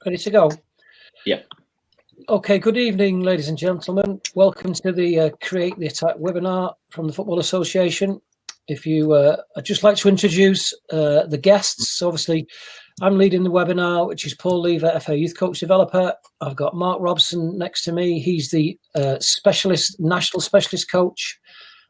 Ready to go? Yeah. Okay, good evening, ladies and gentlemen. Welcome to the Create the Attack webinar from the Football Association. I'd just like to introduce the guests. Obviously, I'm leading the webinar, which is Paul Lever, FA Youth Coach Developer. I've got Mark Robson next to me. He's the national specialist coach.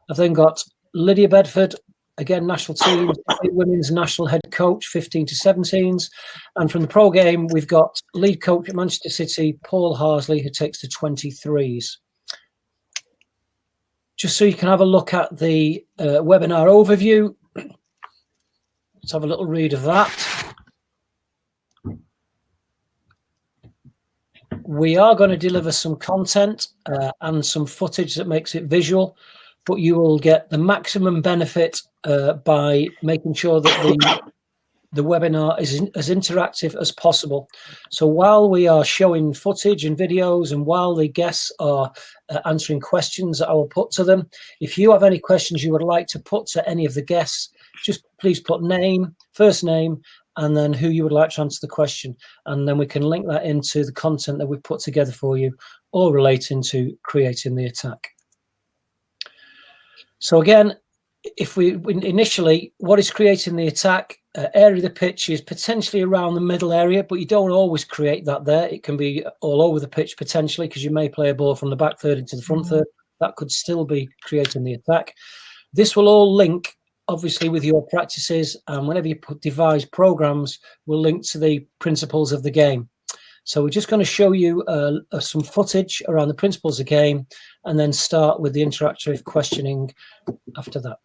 I've then got Lydia Bedford, again, national team, women's national head coach, 15 to 17s. And from the pro game, we've got lead coach at Manchester City, Paul Harsley, who takes the 23s. Just so you can have a look at the webinar overview. Let's have a little read of that. We are going to deliver some content and some footage that makes it visual, but you will get the maximum benefit by making sure that the webinar is as interactive as possible. So while we are showing footage and videos and while the guests are answering questions that I will put to them, if you have any questions you would like to put to any of the guests, just please put name, first name, and then who you would like to answer the question. And then we can link that into the content that we've put together for you, all relating to creating the attack. So again, initially, what is creating the attack? Area of the pitch is potentially around the middle area, but you don't always create that there. It can be all over the pitch potentially, because you may play a ball from the back third into the front third. That could still be creating the attack. This will all link, obviously, with your practices, and whenever you devise programs, will link to the principles of the game. So we're just going to show you some footage around the principles of the game, and then start with the interactive questioning after that.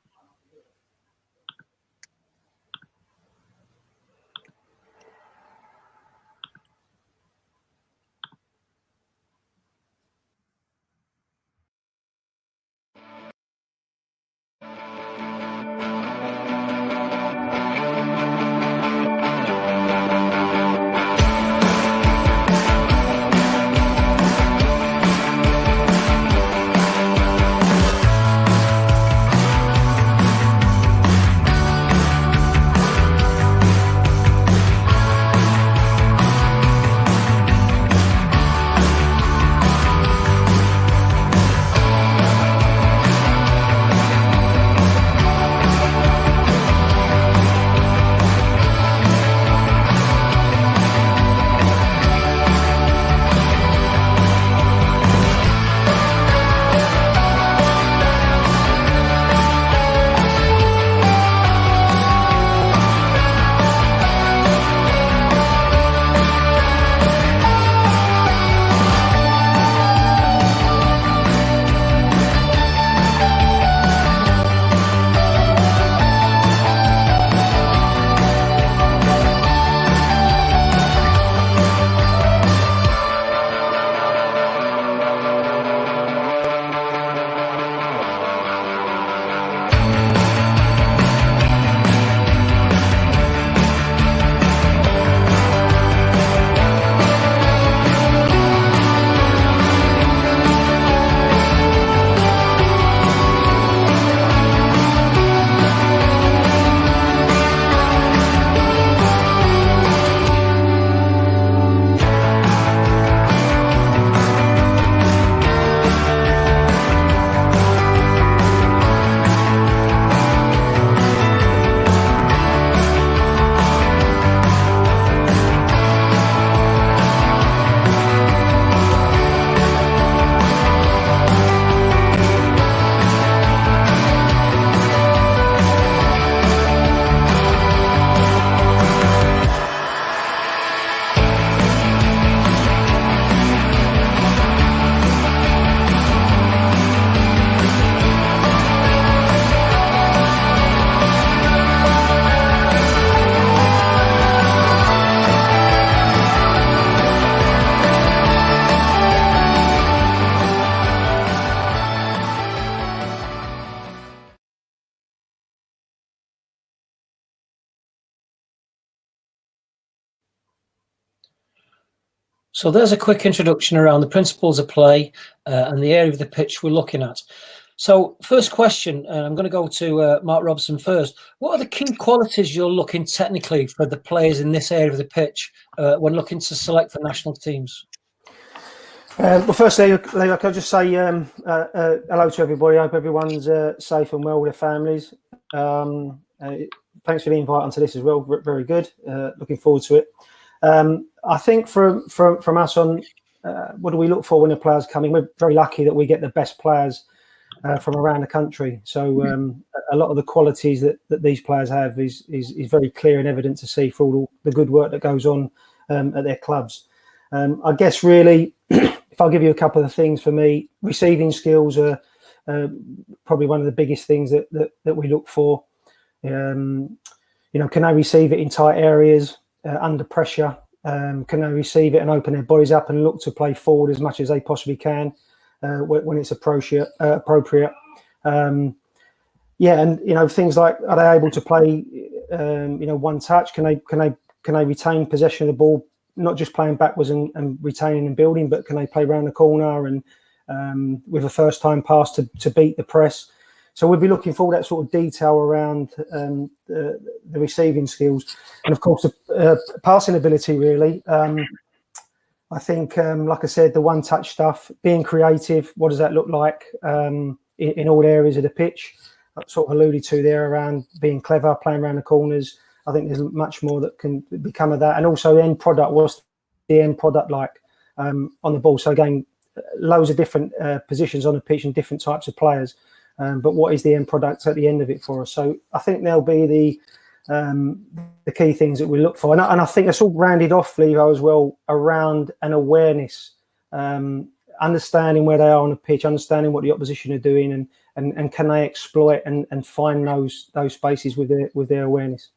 So there's a quick introduction around the principles of play and the area of the pitch we're looking at. So, first question, I'm going to go to Mark Robson first. What are the key qualities you're looking technically for the players in this area of the pitch when looking to select for national teams? Well, firstly, Leo, can I just say hello to everybody. I hope everyone's safe and well with their families. Thanks for the invite onto this as well. Very good. Looking forward to it. I think from us on what do we look for when the players come in? We're very lucky that we get the best players from around the country. So a lot of the qualities that these players have is very clear and evident to see for all the good work that goes on at their clubs. I guess really, if I'll give you a couple of things for me, receiving skills are probably one of the biggest things that we look for. Can they receive it in tight areas under pressure? Can they receive it and open their bodies up and look to play forward as much as they possibly can when it's appropriate? And things like, are they able to play one touch? Can they retain possession of the ball, not just playing backwards and retaining and building, but can they play around the corner and with a first time pass to beat the press? So we'll be looking for all that sort of detail around the receiving skills, and of course the passing ability. Really, I think, like I said, the one-touch stuff, being creative. What does that look like in all areas of the pitch? I sort of alluded to there around being clever, playing around the corners. I think there's much more that can become of that, and also the end product. What's the end product like on the ball? So again, loads of different positions on the pitch and different types of players. But what is the end product at the end of it for us? So I think there'll be the key things that we look for. And I think it's all rounded off, Leo, as well, around an awareness, understanding where they are on the pitch, understanding what the opposition are doing, and can they exploit and find those spaces with their awareness.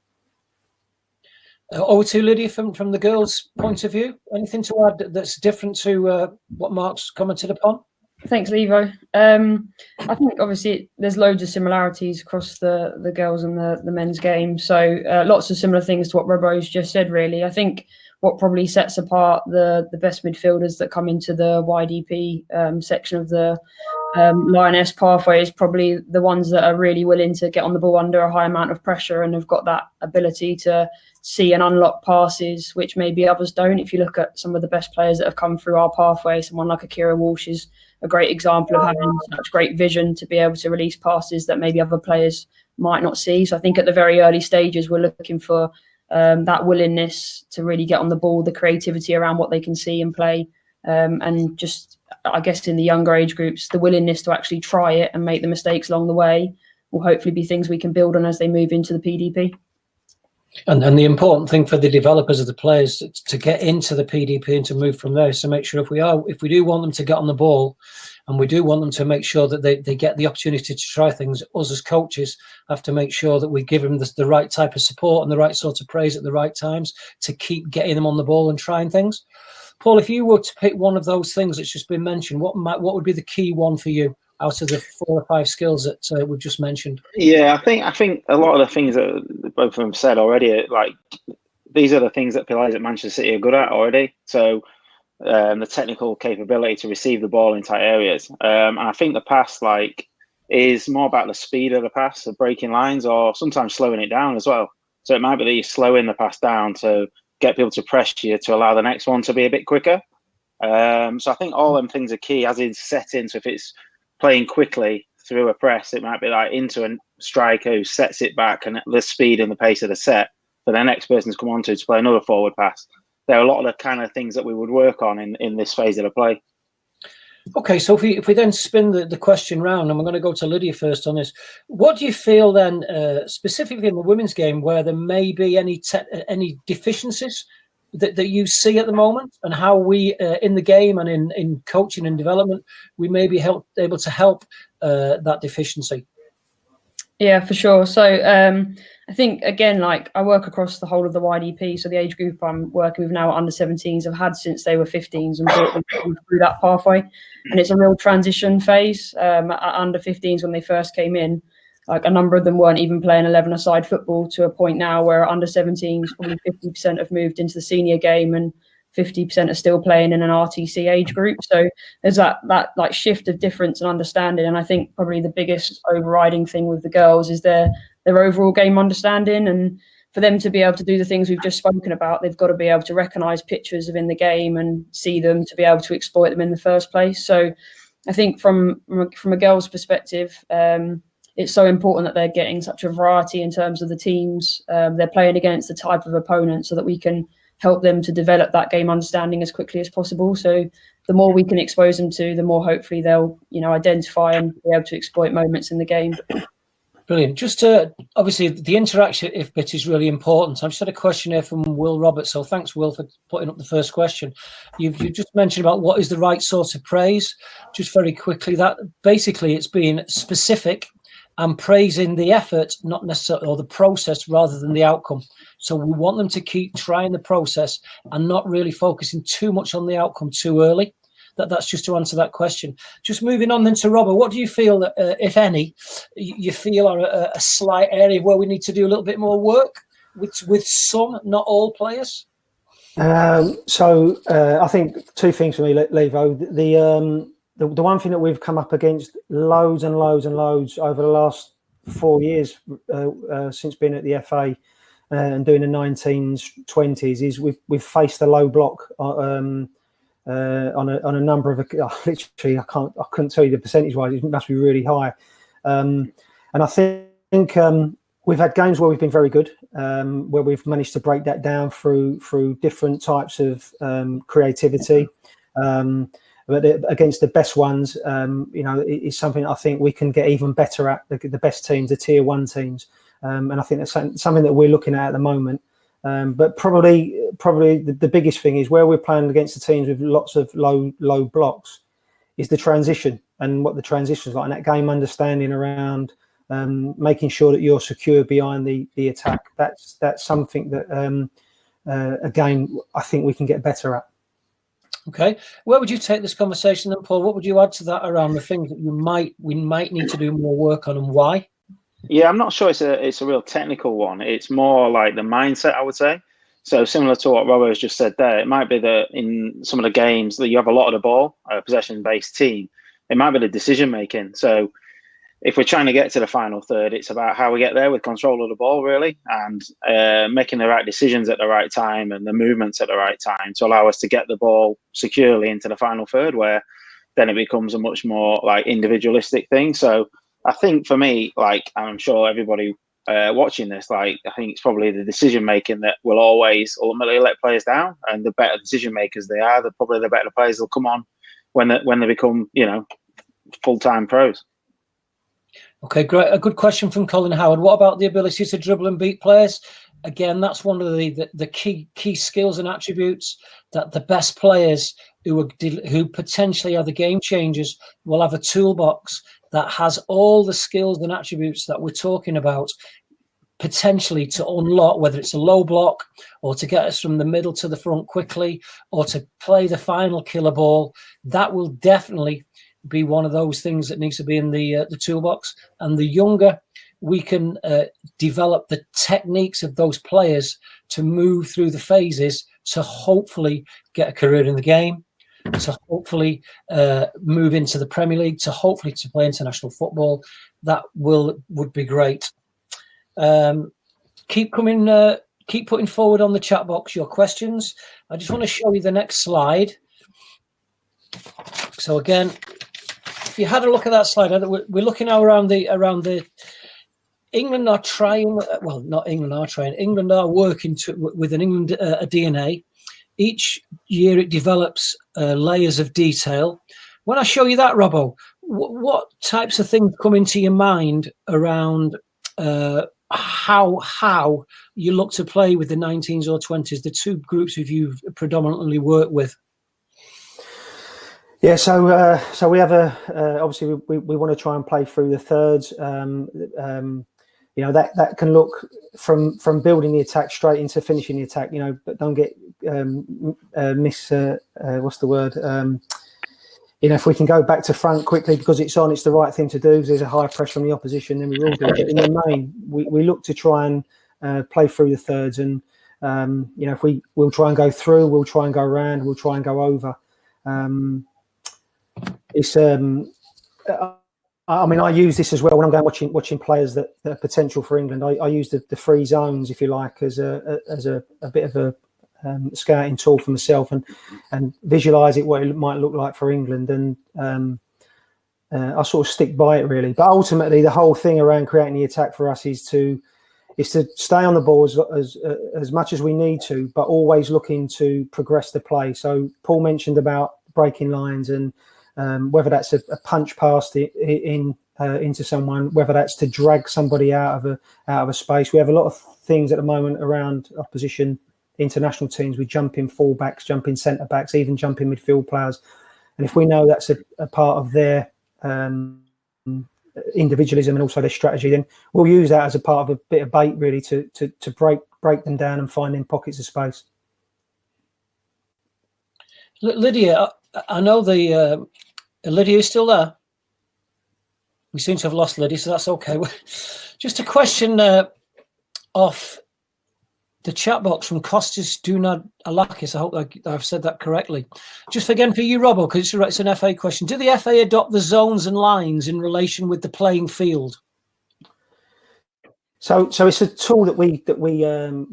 Over to Lydia from the girls' point of view. Anything to add that's different to what Mark's commented upon? Thanks, Levo. I think obviously there's loads of similarities across the girls and the men's game. So lots of similar things to what Robbo's just said, really. I think what probably sets apart the best midfielders that come into the YDP section of the Lioness pathway is probably the ones that are really willing to get on the ball under a high amount of pressure and have got that ability to see and unlock passes, which maybe others don't. If you look at some of the best players that have come through our pathway, someone like Akira Walsh is a great example of having such great vision to be able to release passes that maybe other players might not see. So I think at the very early stages, we're looking for that willingness to really get on the ball, the creativity around what they can see and play, and just, I guess, in the younger age groups, the willingness to actually try it and make the mistakes along the way will hopefully be things we can build on as they move into the PDP. And the important thing for the developers of the players to get into the PDP and to move from there is to make sure if we do want them to get on the ball, and we do want them to make sure that they get the opportunity to try things, us as coaches have to make sure that we give them the right type of support and the right sort of praise at the right times to keep getting them on the ball and trying things. Paul, if you were to pick one of those things that's just been mentioned, what would be the key one for you out of the 4 or 5 skills that we've just mentioned? Yeah, I think a lot of the things that both of them said already, like these are the things that players at Manchester City are good at already. So the technical capability to receive the ball in tight areas, and I think the pass is more about the speed of the pass, the breaking lines, or sometimes slowing it down as well. So it might be that you're slowing the pass down to get people to press you to allow the next one to be a bit quicker. So I think all them things are key, as in setting. So if it's playing quickly through a press, it might be like into a striker who sets it back and the speed and the pace of the set for the next person to come on to play another forward pass. There are a lot of the kind of things that we would work on in this phase of the play. Okay, so if we then spin the question round, and we're going to go to Lydia first on this, what do you feel then, specifically in the women's game, where there may be any deficiencies that you see at the moment, and how we in the game and in coaching and development we may be able to help that deficiency? Yeah, for sure. So I think, again, I work across the whole of the YDP. So the age group I'm working with now are under 17s. I've had since they were 15s and brought them through that pathway. And it's a real transition phase. At under 15s, when they first came in, a number of them weren't even playing 11-a-side football, to a point now where under 17s, probably 50% have moved into the senior game. And 50% are still playing in an RTC age group. So there's that like shift of difference and understanding. And I think probably the biggest overriding thing with the girls is their overall game understanding. And for them to be able to do the things we've just spoken about, they've got to be able to recognise pictures within the game and see them to be able to exploit them in the first place. So I think from a girl's perspective, it's so important that they're getting such a variety in terms of the teams they're playing against, the type of opponent, so that we can help them to develop that game understanding as quickly as possible. So the more we can expose them to, the more hopefully they'll, identify and be able to exploit moments in the game. Brilliant. Just obviously the interactive bit is really important. I've just had a question here from Will Roberts. So thanks, Will, for putting up the first question. You've just mentioned about what is the right sort of praise. Just very quickly, that basically it's being specific and praising the effort, not necessarily, or the process rather than the outcome. So we want them to keep trying the process and not really focusing too much on the outcome too early. That's just to answer that question. Just moving on then to Robert, what do you feel that, if any, you feel are a slight area where we need to do a little bit more work with some, not all players? So I think two things for me, Levo. The one thing that we've come up against loads and loads and loads over the last 4 years since being at the FA and doing the 19s, 20s is we've faced a low block on a number of literally I couldn't tell you the percentage wise. It must be really high, and I think we've had games where we've been very good, where we've managed to break that down through different types of creativity. But against the best ones, it's something I think we can get even better at. The best teams, the tier 1 teams, and I think that's something that we're looking at the moment. But probably the biggest thing is where we're playing against the teams with lots of low blocks is the transition and what the transition is like, and that game understanding around making sure that you're secure behind the attack. That's something that again I think we can get better at. Okay, where would you take this conversation then, Paul? What would you add to that around the things that we might need to do more work on, and why? Yeah, I'm not sure it's a real technical one. It's more like the mindset, I would say. So similar to what Robert has just said there, it might be that in some of the games that you have a lot of the ball, a possession-based team, it might be the decision-making. So if we're trying to get to the final third, it's about how we get there with control of the ball, really, and making the right decisions at the right time and the movements at the right time to allow us to get the ball securely into the final third, where then it becomes a much more like individualistic thing. So I think for me, like, I'm sure everybody watching this, like, I think it's probably the decision making that will always ultimately let players down. And the better decision makers they are, probably the better players will come on when they become, full-time pros. Okay, great. A good question from Colin Howard. What about the ability to dribble and beat players? Again, that's one of the key skills and attributes that the best players who potentially are the game changers will have a toolbox that has all the skills and attributes that we're talking about, potentially to unlock, whether it's a low block or to get us from the middle to the front quickly or to play the final killer ball. That will definitely be one of those things that needs to be in the toolbox. And the younger we can develop the techniques of those players to move through the phases to hopefully get a career in the game, to hopefully move into the Premier League, to hopefully to play international football, that would be great. Keep putting forward on the chat box your questions. I just want to show you the next slide. So again, if you had a look at that slide, we're looking now around the England are trying. Well, not England are trying. England are working with an England a DNA. Each year it develops layers of detail. When I show you that, Robbo, what types of things come into your mind around how you look to play with the 19s or 20s, the two groups of you've predominantly worked with? Yeah, so we have obviously we want to try and play through the thirds. That can look from building the attack straight into finishing the attack. But don't get what's the word? If we can go back to front quickly because it's the right thing to do. Because there's a high pressure on the opposition, then we will do it. But in the main, we look to try and play through the thirds, and If we'll try and go through, we'll try and go around, we'll try and go over. I use this as well when I'm going watching players that are potential for England. I use the free zones, if you like, as a bit of a scouting tool for myself, and visualise it what it might look like for England, and I sort of stick by it really. But ultimately, the whole thing around creating the attack for us is to stay on the ball as much as we need to, but always looking to progress the play. So Paul mentioned about breaking lines, and whether that's a punch past into someone, whether that's to drag somebody out of a space. We have a lot of things at the moment around opposition international teams with jumping fullbacks, jumping centre backs, even jumping midfield players. And if we know that's a part of their individualism and also their strategy, then we'll use that as a part of a bit of bait, really, to break them down and find them pockets of space. Lydia, I know Lydia is still there. We seem to have lost Lydia, so that's okay. Just a question off the chat box from Kostas Dunadalakis. I hope I've said that correctly. Just again for you, Robbo, because it's an FA question. Do the FA adopt the zones and lines in relation with the playing field? So it's a tool that we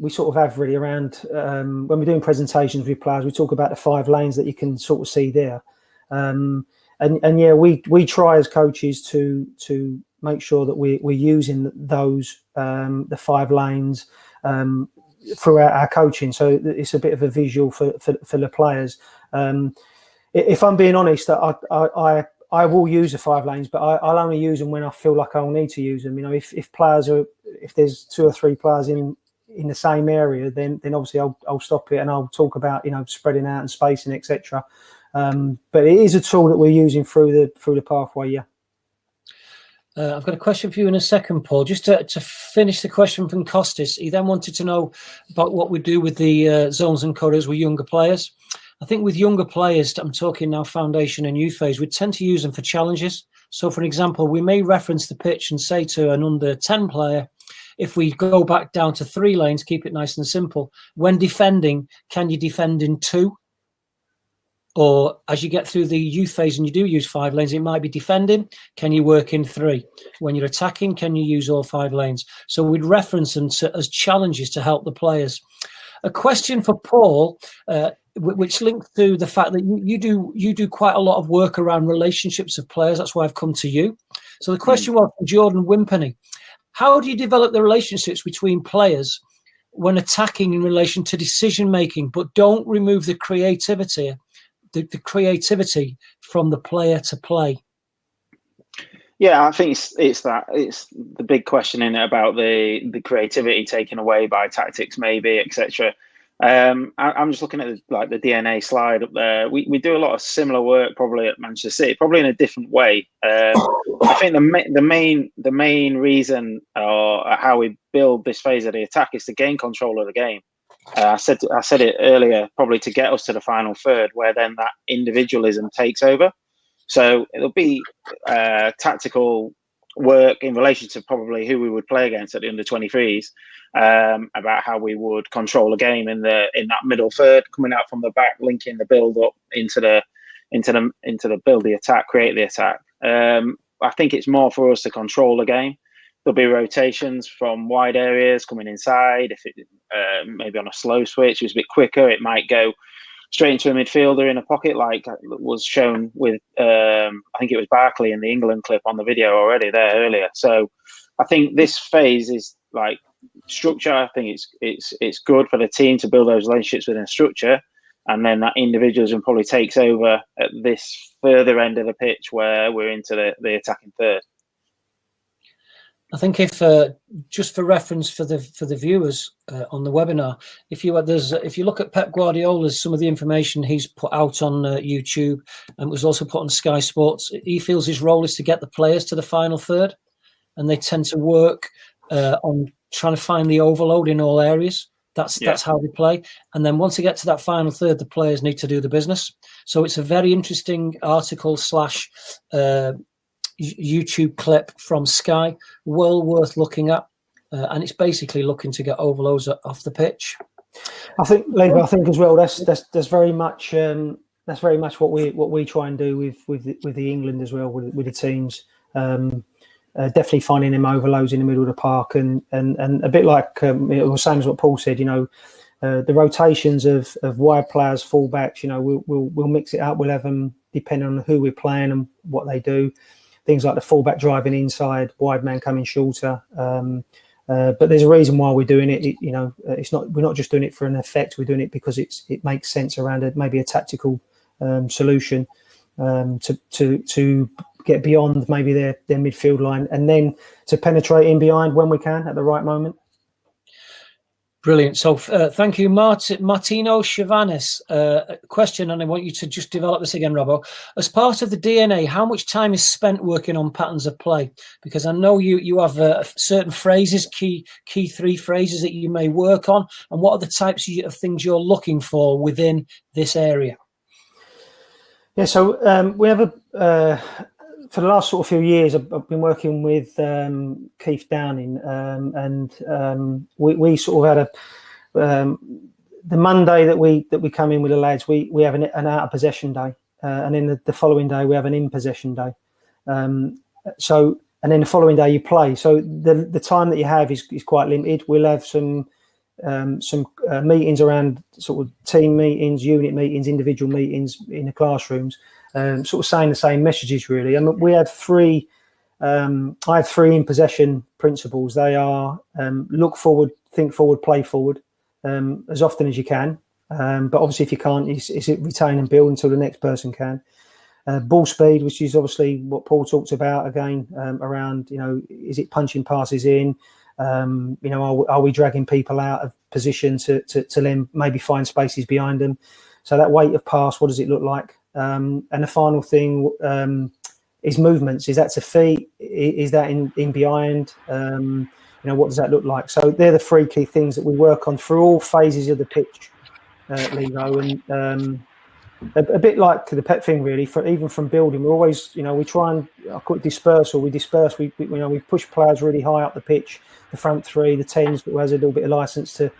sort of have really around when we're doing presentations with players. We talk about the 5 lanes that you can sort of see there, and yeah, we try as coaches to make sure that we're using those the 5 lanes throughout our coaching. So it's a bit of a visual for the players. If I'm being honest, I will use the 5 lanes, but I'll only use them when I feel like I'll need to use them. If there's 2 or 3 players in the same area, then obviously I'll stop it and I'll talk about spreading out and spacing, etc. But it is a tool that we're using through the pathway. Yeah. I've got a question for you in a second, Paul. Just to finish the question from Kostas, he then wanted to know about what we do with the zones and corridors with younger players. I think with younger players, I'm talking now foundation and youth phase, we tend to use them for challenges. So, for an example, we may reference the pitch and say to an under 10 player, if we go back down to 3 lanes, keep it nice and simple. When defending, can you defend in 2? Or as you get through the youth phase and you do use 5 lanes, it might be defending. Can you work in 3? When you're attacking, can you use all 5 lanes? So we'd reference them as challenges to help the players. A question for Paul, which links to the fact that you do quite a lot of work around relationships of players. That's why I've come to you. So the question was from Jordan Wimperney. How do you develop the relationships between players when attacking in relation to decision making, but don't remove the creativity from the player to play? Yeah, I think it's the big question in it about the creativity taken away by tactics, maybe, etc. I'm just looking at the DNA slide up there. We do a lot of similar work probably at Manchester City, probably in a different way. I think the main reason how we build this phase of the attack is to gain control of the game. I said it earlier, probably to get us to the final third, where then that individualism takes over. So it'll be tactical work in relation to probably who we would play against at the under 23s, about how we would control a game in that middle third, coming out from the back, linking the build up into the build the attack, create the attack. I think it's more for us to control the game. There'll be rotations from wide areas coming inside. If it maybe on a slow switch, it was a bit quicker, it might go straight into a midfielder in a pocket, like was shown with I think it was Barkley in the England clip on the video already there earlier. So I think this phase is like structure. I think it's good for the team to build those relationships within structure, and then that individualism probably takes over at this further end of the pitch where we're into the attacking third. I think if just for reference for the viewers on the webinar, if you look at Pep Guardiola's some of the information he's put out on YouTube and was also put on Sky Sports, he feels his role is to get the players to the final third, and they tend to work on trying to find the overload in all areas. That's how they play, and then once they get to that final third, the players need to do the business. So it's a very interesting article / YouTube clip from Sky, well worth looking at, and it's basically looking to get overloads off the pitch. I think, Lever, I think as well. That's very much what we try and do with the England as well, with the teams. Definitely finding them overloads in the middle of the park, and a bit like the same as what Paul said. The rotations of wide players, fullbacks. We'll mix it up. We'll have them depending on who we're playing and what they do. Things like the fullback driving inside, wide man coming shorter. But there's a reason why we're doing it. We're not just doing it for an effect. We're doing it because it makes sense around maybe a tactical solution to get beyond maybe their midfield line, and then to penetrate in behind when we can at the right moment. Brilliant. So thank you, Martino Chavanis. Question, and I want you to just develop this again, Robbo. As part of the DNA, how much time is spent working on patterns of play? Because I know you have certain phrases, key 3 phrases that you may work on. And what are the types of things you're looking for within this area? Yeah, so we have for the last sort of few years, I've been working with Keith Downing, and we sort of had the Monday that we come in with the lads, we have an out of possession day, and then the following day we have an in possession day. And then the following day you play. So the time that you have is quite limited. We'll have some meetings around sort of team meetings, unit meetings, individual meetings in the classrooms. Sort of saying the same messages really. And we have 3. I have 3 in possession principles. They are look forward, think forward, play forward, as often as you can. But obviously, if you can't, is it retain and build until the next person can. Ball speed, which is obviously what Paul talked about again, around is it punching passes in? Are we dragging people out of position to then maybe find spaces behind them? So that weight of pass, what does it look like? And the final thing is movements. Is that to feet? Is that in behind? What does that look like? So they're the 3 key things that we work on through all phases of the pitch, Leo. And a bit like the pet thing, really. Even from building, we're always, we try and I call it dispersal. We disperse. We push players really high up the pitch. The front 3, the 10s, who has a little bit of license to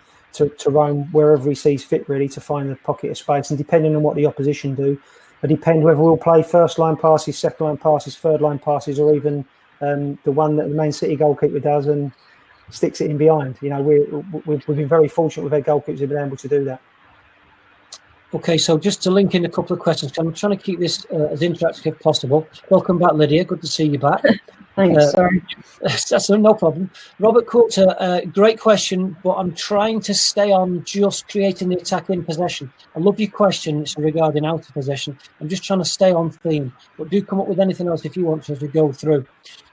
roam wherever he sees fit, really, to find the pocket of space. And depending on what the opposition do, it depends whether we'll play first line passes, second line passes, third line passes, or even the one that the Man City goalkeeper does and sticks it in behind. We've been very fortunate with our goalkeepers who've been able to do that. Okay, so just to link in a couple of questions, I'm trying to keep this as interactive as possible. Welcome back, Lydia. Good to see you back. Thanks. Sorry. That's no problem. Robert Coulter, great question, but I'm trying to stay on just creating the attack in possession. I love your question. It's regarding out of possession. I'm just trying to stay on theme, but do come up with anything else if you want to as we go through.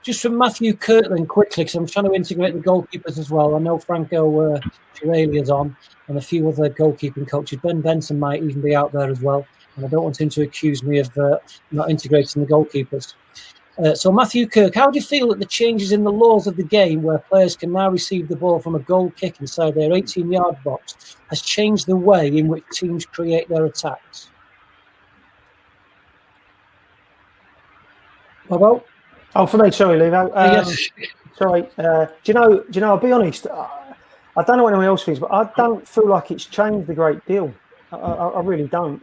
Just from Matthew Kirtland quickly, because I'm trying to integrate the goalkeepers as well. I know Franco Girelia's on, and a few other goalkeeping coaches. Ben Benson might even be out there as well, and I don't want him to accuse me of not integrating the goalkeepers. So Matthew Kirk, how do you feel that the changes in the laws of the game, where players can now receive the ball from a goal kick inside their 18-yard box, has changed the way in which teams create their attacks? Bobo? Oh, for me, sorry, Levo. Yes. Sorry. Do you know? I'll be honest. I don't know what anyone else feels, but I don't feel like it's changed a great deal. I really don't.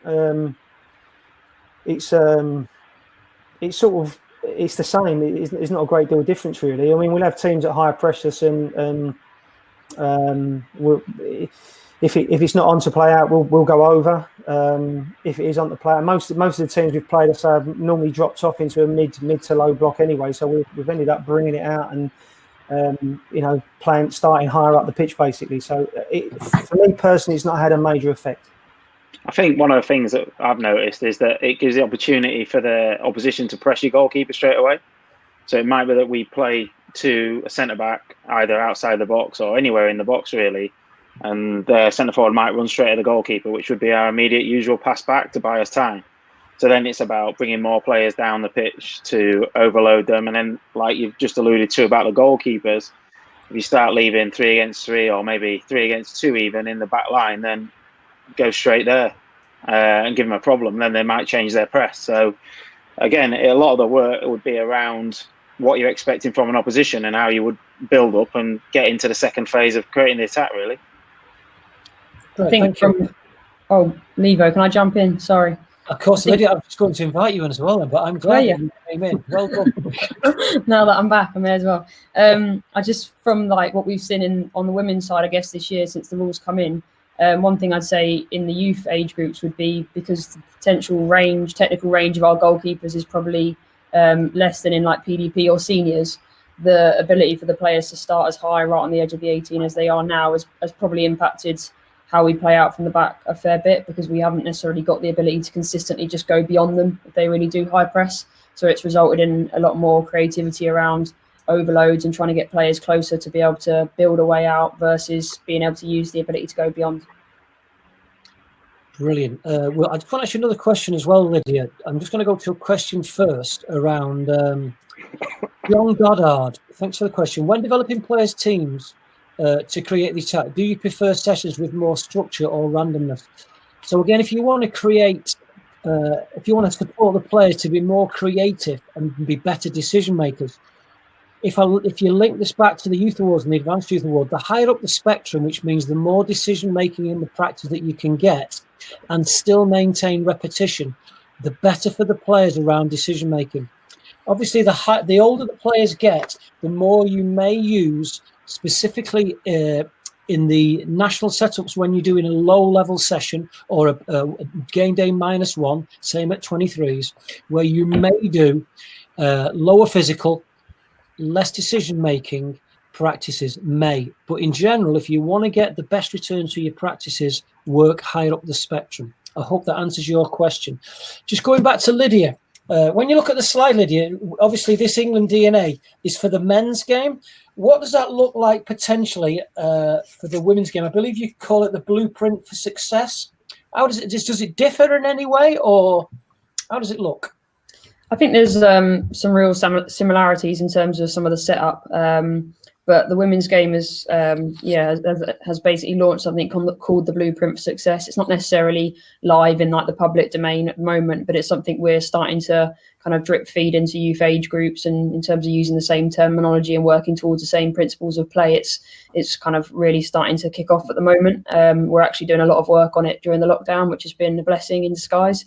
It's sort of. It's the same. It's not a great deal of difference, really. I mean, we'll have teams at higher pressures, and if it's not on to play out, we'll go over. If it is on to play out, most of the teams we've played, have normally dropped off into a mid to low block anyway. So we've ended up bringing it out and starting higher up the pitch, basically. So for me personally, it's not had a major effect. I think one of the things that I've noticed is that it gives the opportunity for the opposition to press your goalkeeper straight away. So it might be that we play to a centre-back either outside the box or anywhere in the box, really, and the centre-forward might run straight at the goalkeeper, which would be our immediate usual pass back to buy us time. So then it's about bringing more players down the pitch to overload them. And then, like you've just alluded to about the goalkeepers, if you start leaving 3 against 3 or maybe 3 against 2 even in the back line, then go straight there and give them a problem. Then they might change their press. So again, a lot of the work would be around what you're expecting from an opposition and how you would build up and get into the second phase of creating the attack, really. I think Levo, can I jump in? Sorry. Of course, Lydia, I'm just going to invite you in as well, but I'm glad that you came in. Well done. Now that I'm back, I may as well. I just, from like what we've seen on the women's side, I guess this year since the rules come in, one thing I'd say in the youth age groups would be, because the technical range of our goalkeepers is probably less than in like PDP or seniors, the ability for the players to start as high right on the edge of the 18 as they are now has probably impacted how we play out from the back a fair bit, because we haven't necessarily got the ability to consistently just go beyond them if they really do high press. So it's resulted in a lot more creativity around overloads and trying to get players closer to be able to build a way out versus being able to use the ability to go beyond. Brilliant. Well, I just want to ask you another question as well, Lydia. I'm just going to go to a question first around John Goddard. Thanks for the question. When developing players' teams to create the attack, do you prefer sessions with more structure or randomness? So again, if you want to create, if you want to support the players to be more creative and be better decision makers, if you link this back to the Youth Awards and the Advanced Youth Award, the higher up the spectrum, which means the more decision making in the practice that you can get and still maintain repetition, the better for the players around decision making. Obviously, the older the players get, the more you may use, specifically in the national setups when you're doing a low-level session or a game day -1, same at 23s, where you may do lower physical, less decision-making practices may. But in general, if you want to get the best return to your practices, work higher up the spectrum. I hope that answers your question. Just going back to Lydia. When you look at the slide, Lydia, obviously this England DNA is for the men's game. What does that look like potentially for the women's game? I believe you call it the blueprint for success. How does it differ in any way, or how does it look? I think there's some real similarities in terms of some of the setup. But the women's game has basically launched something called the Blueprint for Success. It's not necessarily live in like the public domain at the moment, but it's something we're starting to kind of drip feed into youth age groups, and in terms of using the same terminology and working towards the same principles of play, it's kind of really starting to kick off at the moment. We're actually doing a lot of work on it during the lockdown, which has been a blessing in disguise.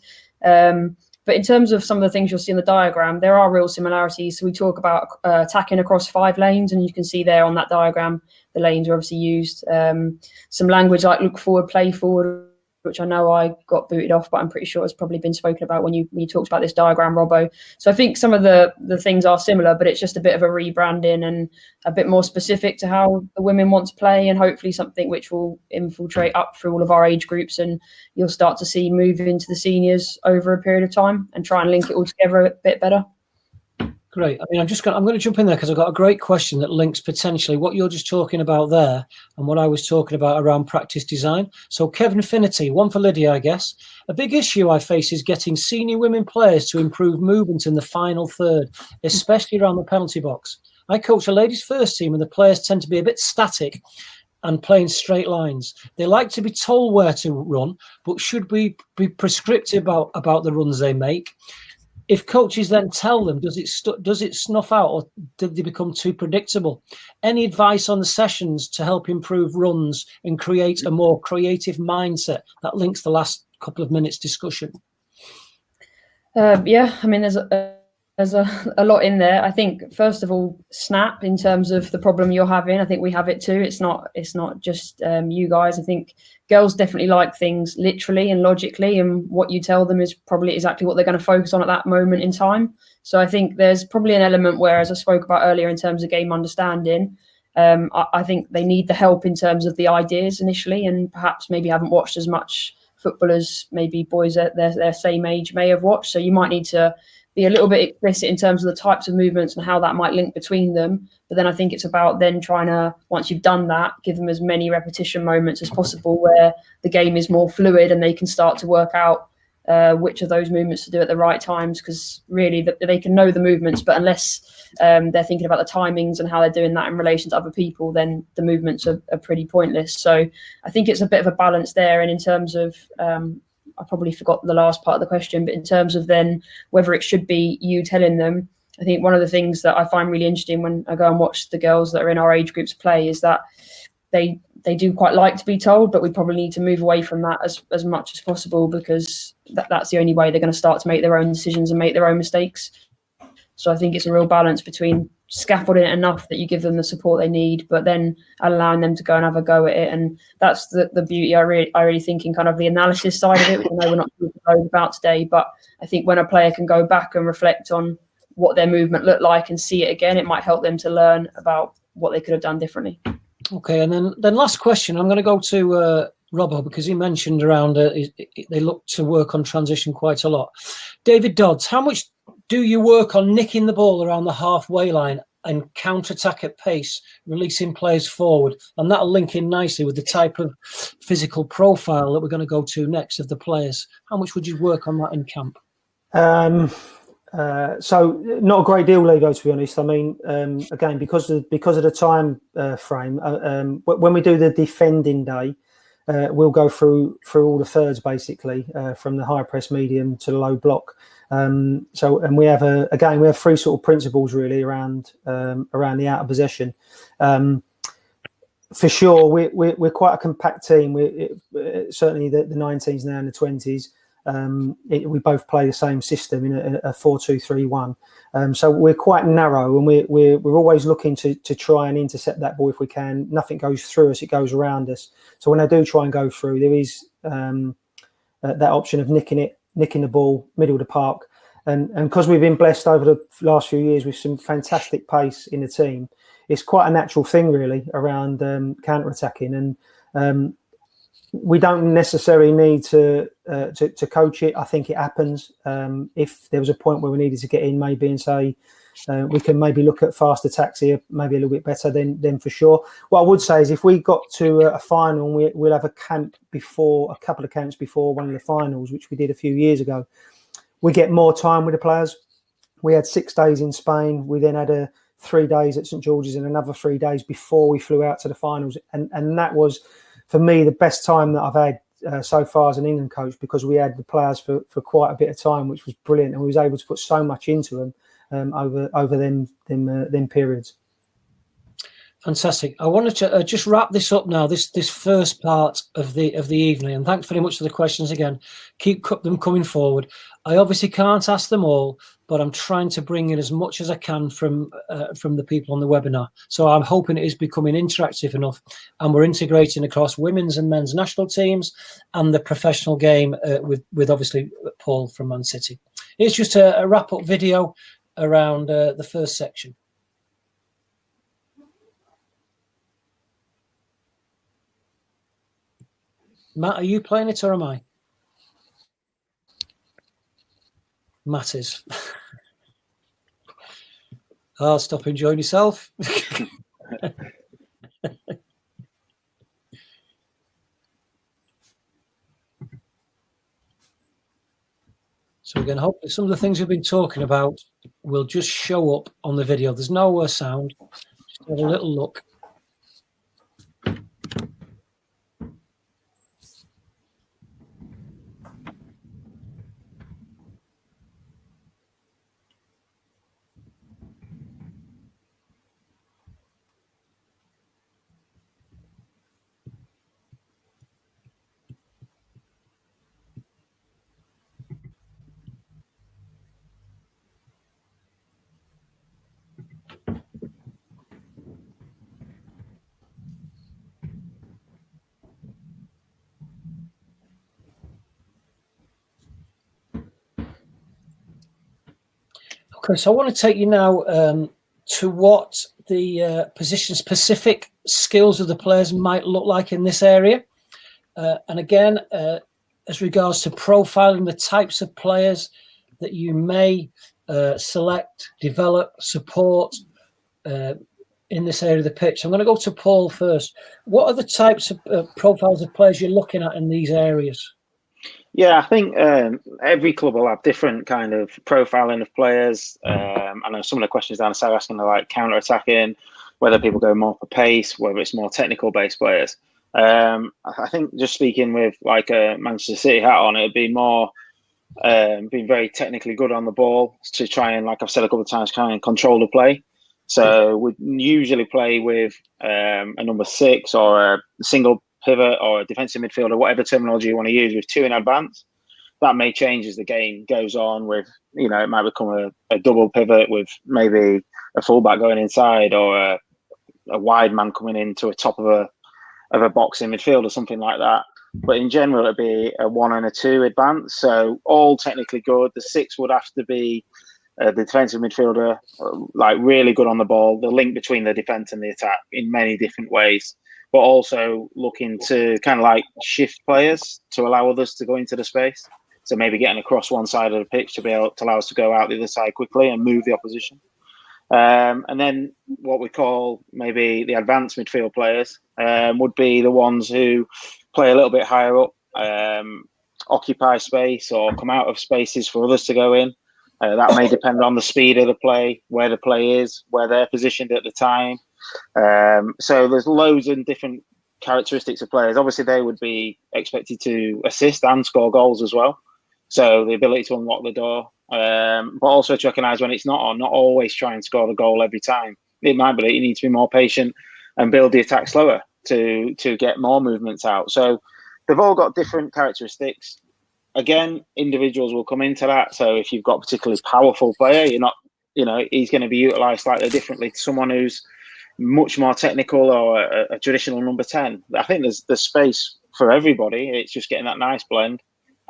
But in terms of some of the things you'll see in the diagram, there are real similarities. So we talk about attacking across 5 lanes, and you can see there on that diagram, the lanes are obviously used. Some language like look forward, play forward, which I know I got booted off, but I'm pretty sure it's probably been spoken about when you talked about this diagram, Robbo. So I think some of the things are similar, but it's just a bit of a rebranding and a bit more specific to how the women want to play, and hopefully something which will infiltrate up through all of our age groups, and you'll start to see move into the seniors over a period of time and try and link it all together a bit better. Great. I mean, I'm going to jump in there because I've got a great question that links potentially what you're just talking about there and what I was talking about around practice design. So Kevin Finity, one for Lydia, I guess. A big issue I face is getting senior women players to improve movement in the final third, especially around the penalty box. I coach a ladies' first team and the players tend to be a bit static and playing straight lines. They like to be told where to run, but should we be prescriptive about the runs they make? If coaches then tell them, does it snuff out, or did they become too predictable? Any advice on the sessions to help improve runs and create a more creative mindset? That links the last couple of minutes discussion. Yeah, I mean, there's a lot in there. I think first of all, snap in terms of the problem you're having. I think we have it too. It's not just you guys. I think girls definitely like things literally and logically, and what you tell them is probably exactly what they're going to focus on at that moment in time. So I think there's probably an element where, as I spoke about earlier, in terms of game understanding, I think they need the help in terms of the ideas initially, and perhaps maybe haven't watched as much football as maybe boys at their same age may have watched. So you might need to be a little bit explicit in terms of the types of movements and how that might link between them. But then I think it's about then trying to, once you've done that, give them as many repetition moments as possible where the game is more fluid and they can start to work out which of those movements to do at the right times, because really they can know the movements, but unless they're thinking about the timings and how they're doing that in relation to other people, then the movements are pretty pointless. So I think it's a bit of a balance there. And in terms of I probably forgot the last part of the question, but in terms of then whether it should be you telling them, I think one of the things that I find really interesting when I go and watch the girls that are in our age groups play is that they they do quite like to be told, but we probably need to move away from that as much as possible, because that's the only way they're going to start to make their own decisions and make their own mistakes. So I think it's a real balance between scaffolding it enough that you give them the support they need, but then allowing them to go and have a go at it. And that's the beauty I really think in kind of the analysis side of it, which I know we're not talking about today, but I think when a player can go back and reflect on what their movement looked like and see it again, it might help them to learn about what they could have done differently. Okay, and then last question, I'm going to go to Robbo, because he mentioned around they look to work on transition quite a lot. David Dodds, how much do you work on nicking the ball around the halfway line and counter-attack at pace, releasing players forward? And that'll link in nicely with the type of physical profile that we're going to go to next of the players. How much would you work on that in camp? So not a great deal, Lego, to be honest. I mean, again, because of the time frame, when we do the defending day, we'll go through all the thirds basically, from the high press, medium to the low block. And we have we have three sort of principles really around the out of possession. For sure, we're quite a compact team. Certainly the 19s now and the 20s. We both play the same system in a 4-2-3-1. So we're quite narrow, and we're always looking to try and intercept that ball if we can. Nothing goes through us; it goes around us. So when I do try and go through, there is that option of nicking the ball middle of the park, and because we've been blessed over the last few years with some fantastic pace in the team, it's quite a natural thing really around counter attacking, and we don't necessarily need to coach it. I think it happens. If there was a point where we needed to get in maybe and say we can maybe look at fast attacks here, maybe a little bit better, then for sure. What I would say is if we got to a final, we'll have a couple of camps before one of the finals, which we did a few years ago. We get more time with the players. We had 6 days in Spain. We then had 3 days at St George's and another 3 days before we flew out to the finals. And that was, for me, the best time that I've had so far as an England coach, because we had the players for quite a bit of time, which was brilliant, and we was able to put so much into them over them periods. Fantastic. I wanted to just wrap this up now. This first part of the evening, and thanks very much for the questions again. Keep them coming forward. I obviously can't ask them all, but I'm trying to bring in as much as I can from the people on the webinar. So I'm hoping it is becoming interactive enough, and we're integrating across women's and men's national teams and the professional game with obviously Paul from Man City. It's just a wrap-up video around the first section. Matt, are you playing it or am I? Matt is. Stop enjoying yourself. So we're going to hope that some of the things we've been talking about will just show up on the video. There's no sound. Just have a little look. Okay, so I want to take you now to what the position-specific skills of the players might look like in this area. And again, as regards to profiling the types of players that you may select, develop, support in this area of the pitch. I'm going to go to Paul first. What are the types of profiles of players you're looking at in these areas? Yeah, I think every club will have different kind of profiling of players. I know some of the questions down the side asking like counter-attacking, whether people go more for pace, whether it's more technical-based players. I think just speaking with like a Manchester City hat on, it'd be more being very technically good on the ball to try and, like I've said a couple of times, kind of control the play. So we usually play with a number 6 or a single pivot or a defensive midfielder, whatever terminology you want to use, with 2 in advance. That may change as the game goes on. With, it might become a double pivot with maybe a fullback going inside, or a wide man coming into a top of a box in midfield or something like that. But in general, it'd be a 1 and a 2 advance. So all technically good. The 6 would have to be the defensive midfielder, like really good on the ball, the link between the defense and the attack in many different ways, but also looking to kind of like shift players to allow others to go into the space. So maybe getting across one side of the pitch to be able to allow us to go out the other side quickly and move the opposition. And then what we call maybe the advanced midfield players would be the ones who play a little bit higher up, occupy space or come out of spaces for others to go in. That may depend on the speed of the play, where the play is, where they're positioned at the time. So there's loads of different characteristics of players. Obviously, they would be expected to assist and score goals as well. So the ability to unlock the door, but also to recognise when it's not on, not always try and score the goal every time. It might be that you need to be more patient and build the attack slower to get more movements out. So they've all got different characteristics. Again, individuals will come into that. So if you've got a particularly powerful player, he's going to be utilised slightly differently to someone who's much more technical or a traditional number 10. I think there's space for everybody. It's just getting that nice blend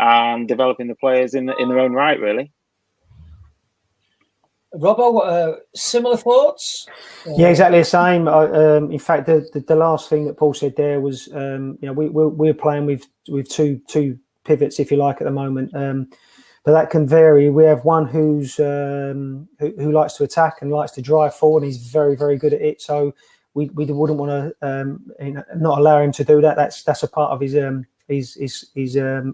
and developing the players in their own right, really. Robbo, similar thoughts? Yeah, exactly the same. In fact, the last thing that Paul said there was, we're playing with two pivots, if you like, at the moment, but that can vary. We have one who likes to attack and likes to drive forward, and he's very, very good at it. So we wouldn't want to not allow him to do that. That's a part of his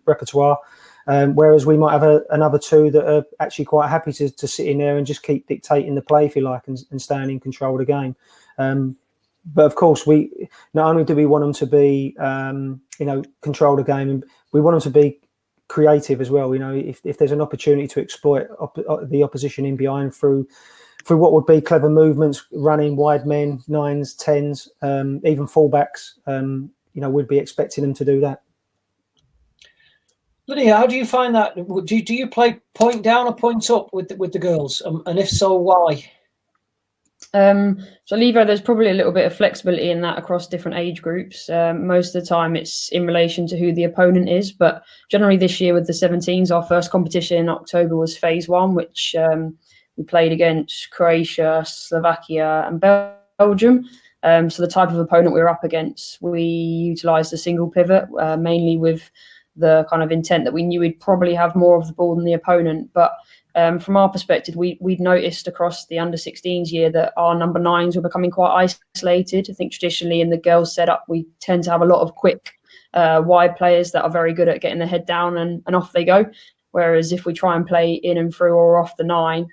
repertoire. Whereas we might have another 2 that are actually quite happy to sit in there and just keep dictating the play, if you like, and staying in control of the game. But of course, we not only do we want them to be, control the game, and we want them to be creative as well. If there's an opportunity to exploit the opposition in behind through what would be clever movements, running wide men, 9s, 10s, even fullbacks, we'd be expecting them to do that. Lydia, how do you find that? Do you play point down or point up with the girls? And if so, why? So Levo, there's probably a little bit of flexibility in that across different age groups. Most of the time it's in relation to who the opponent is, but generally this year with the 17s, our first competition in October was phase 1, which we played against Croatia, Slovakia and Belgium. So the type of opponent we were up against, we utilised a single pivot, mainly with the kind of intent that we knew we'd probably have more of the ball than the opponent. But from our perspective, we'd noticed across the under-16s year that our number 9s were becoming quite isolated. I think traditionally in the girls' setup, we tend to have a lot of quick wide players that are very good at getting their head down and off they go. Whereas if we try and play in and through or off the 9,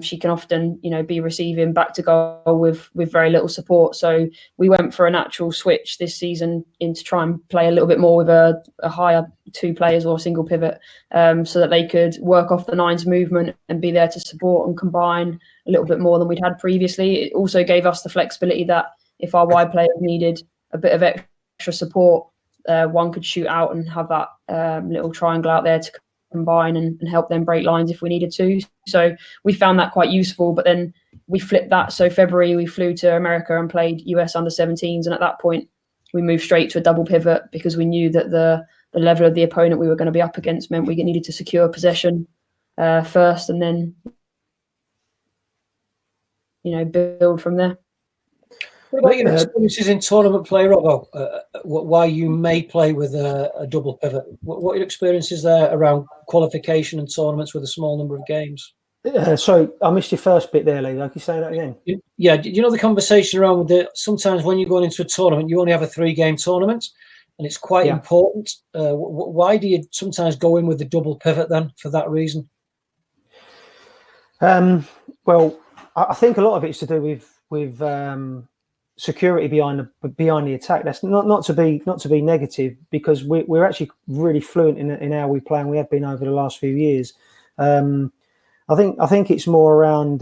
she can often, be receiving back to goal with very little support. So we went for a natural switch this season to try and play a little bit more with a higher 2 players or a single pivot, so that they could work off the 9's movement and be there to support and combine a little bit more than we'd had previously. It also gave us the flexibility that if our wide players needed a bit of extra support, one could shoot out and have that little triangle out there to combine and help them break lines if we needed to. So we found that quite useful, but then we flipped that. So February we flew to America and played US under 17s, and at that point we moved straight to a double pivot because we knew that the level of the opponent we were going to be up against meant we needed to secure possession first and then build from there. What about your experiences in tournament play, Robbo? Why you may play with a double pivot? What are your experiences there around qualification and tournaments with a small number of games? Sorry, I missed your first bit there, Lee. Can you say that again? Yeah, the conversation around sometimes when you're going into a tournament, you only have a 3-game tournament, and it's quite important. Why do you sometimes go in with the double pivot then, for that reason? Well, I think a lot of it's to do with security behind the attack. That's not to be negative, because we're actually really fluent in how we play, and we have been over the last few years. I think it's more around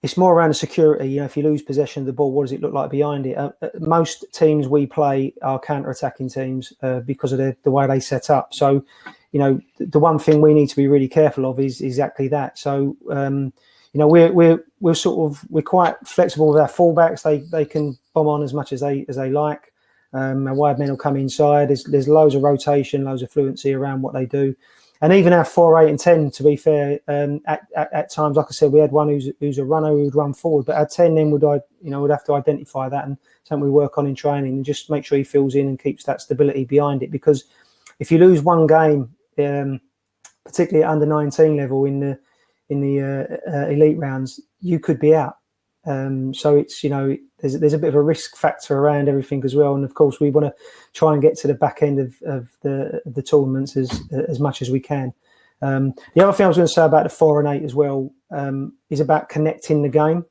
it's more around the security. You know, if you lose possession of the ball, what does it look like behind it? Most teams we play are counter-attacking teams because of the way they set up. So, you know, the one thing we need to be really careful of is exactly that. So, you know, we're quite flexible with our fullbacks. They can bomb on as much as they like. Our wide men will come inside. There's loads of rotation, loads of fluency around what they do. And even our 4, 8 and 10, to be fair, at times, like I said, we had one who's a runner who would run forward, but our 10 then would have to identify that, and something we work on in training, and just make sure he fills in and keeps that stability behind it. Because if you lose one game, particularly at under 19 level in the elite rounds, you could be out. So it's, you know, there's a bit of a risk factor around everything as well, and of course we want to try and get to the back end of the tournaments as much as we can. The other thing I was going to say about the 4 and 8 as well is about connecting the game,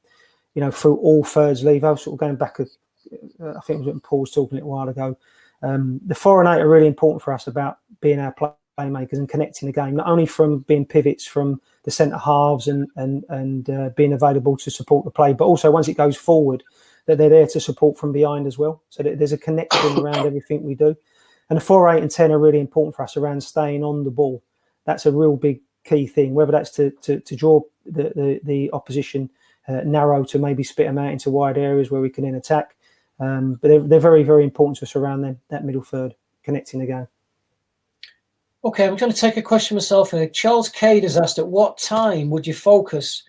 you know, through all thirds lever. Sort of going back, I think it was when Paul was talking a little while ago. The 4 and 8 are really important for us about being our playmakers and connecting the game, not only from being pivots from the centre halves and being available to support the play, but also once it goes forward, that they're there to support from behind as well. So that there's a connection around everything we do. And the 4, 8 and 10 are really important for us around staying on the ball. That's a real big key thing, whether that's to draw the opposition narrow, to maybe spit them out into wide areas where we can then attack. But they're very, very important to us around that middle third, connecting the game. Okay, I'm going to take a question myself here. Charles Cade has asked, at what time would you focus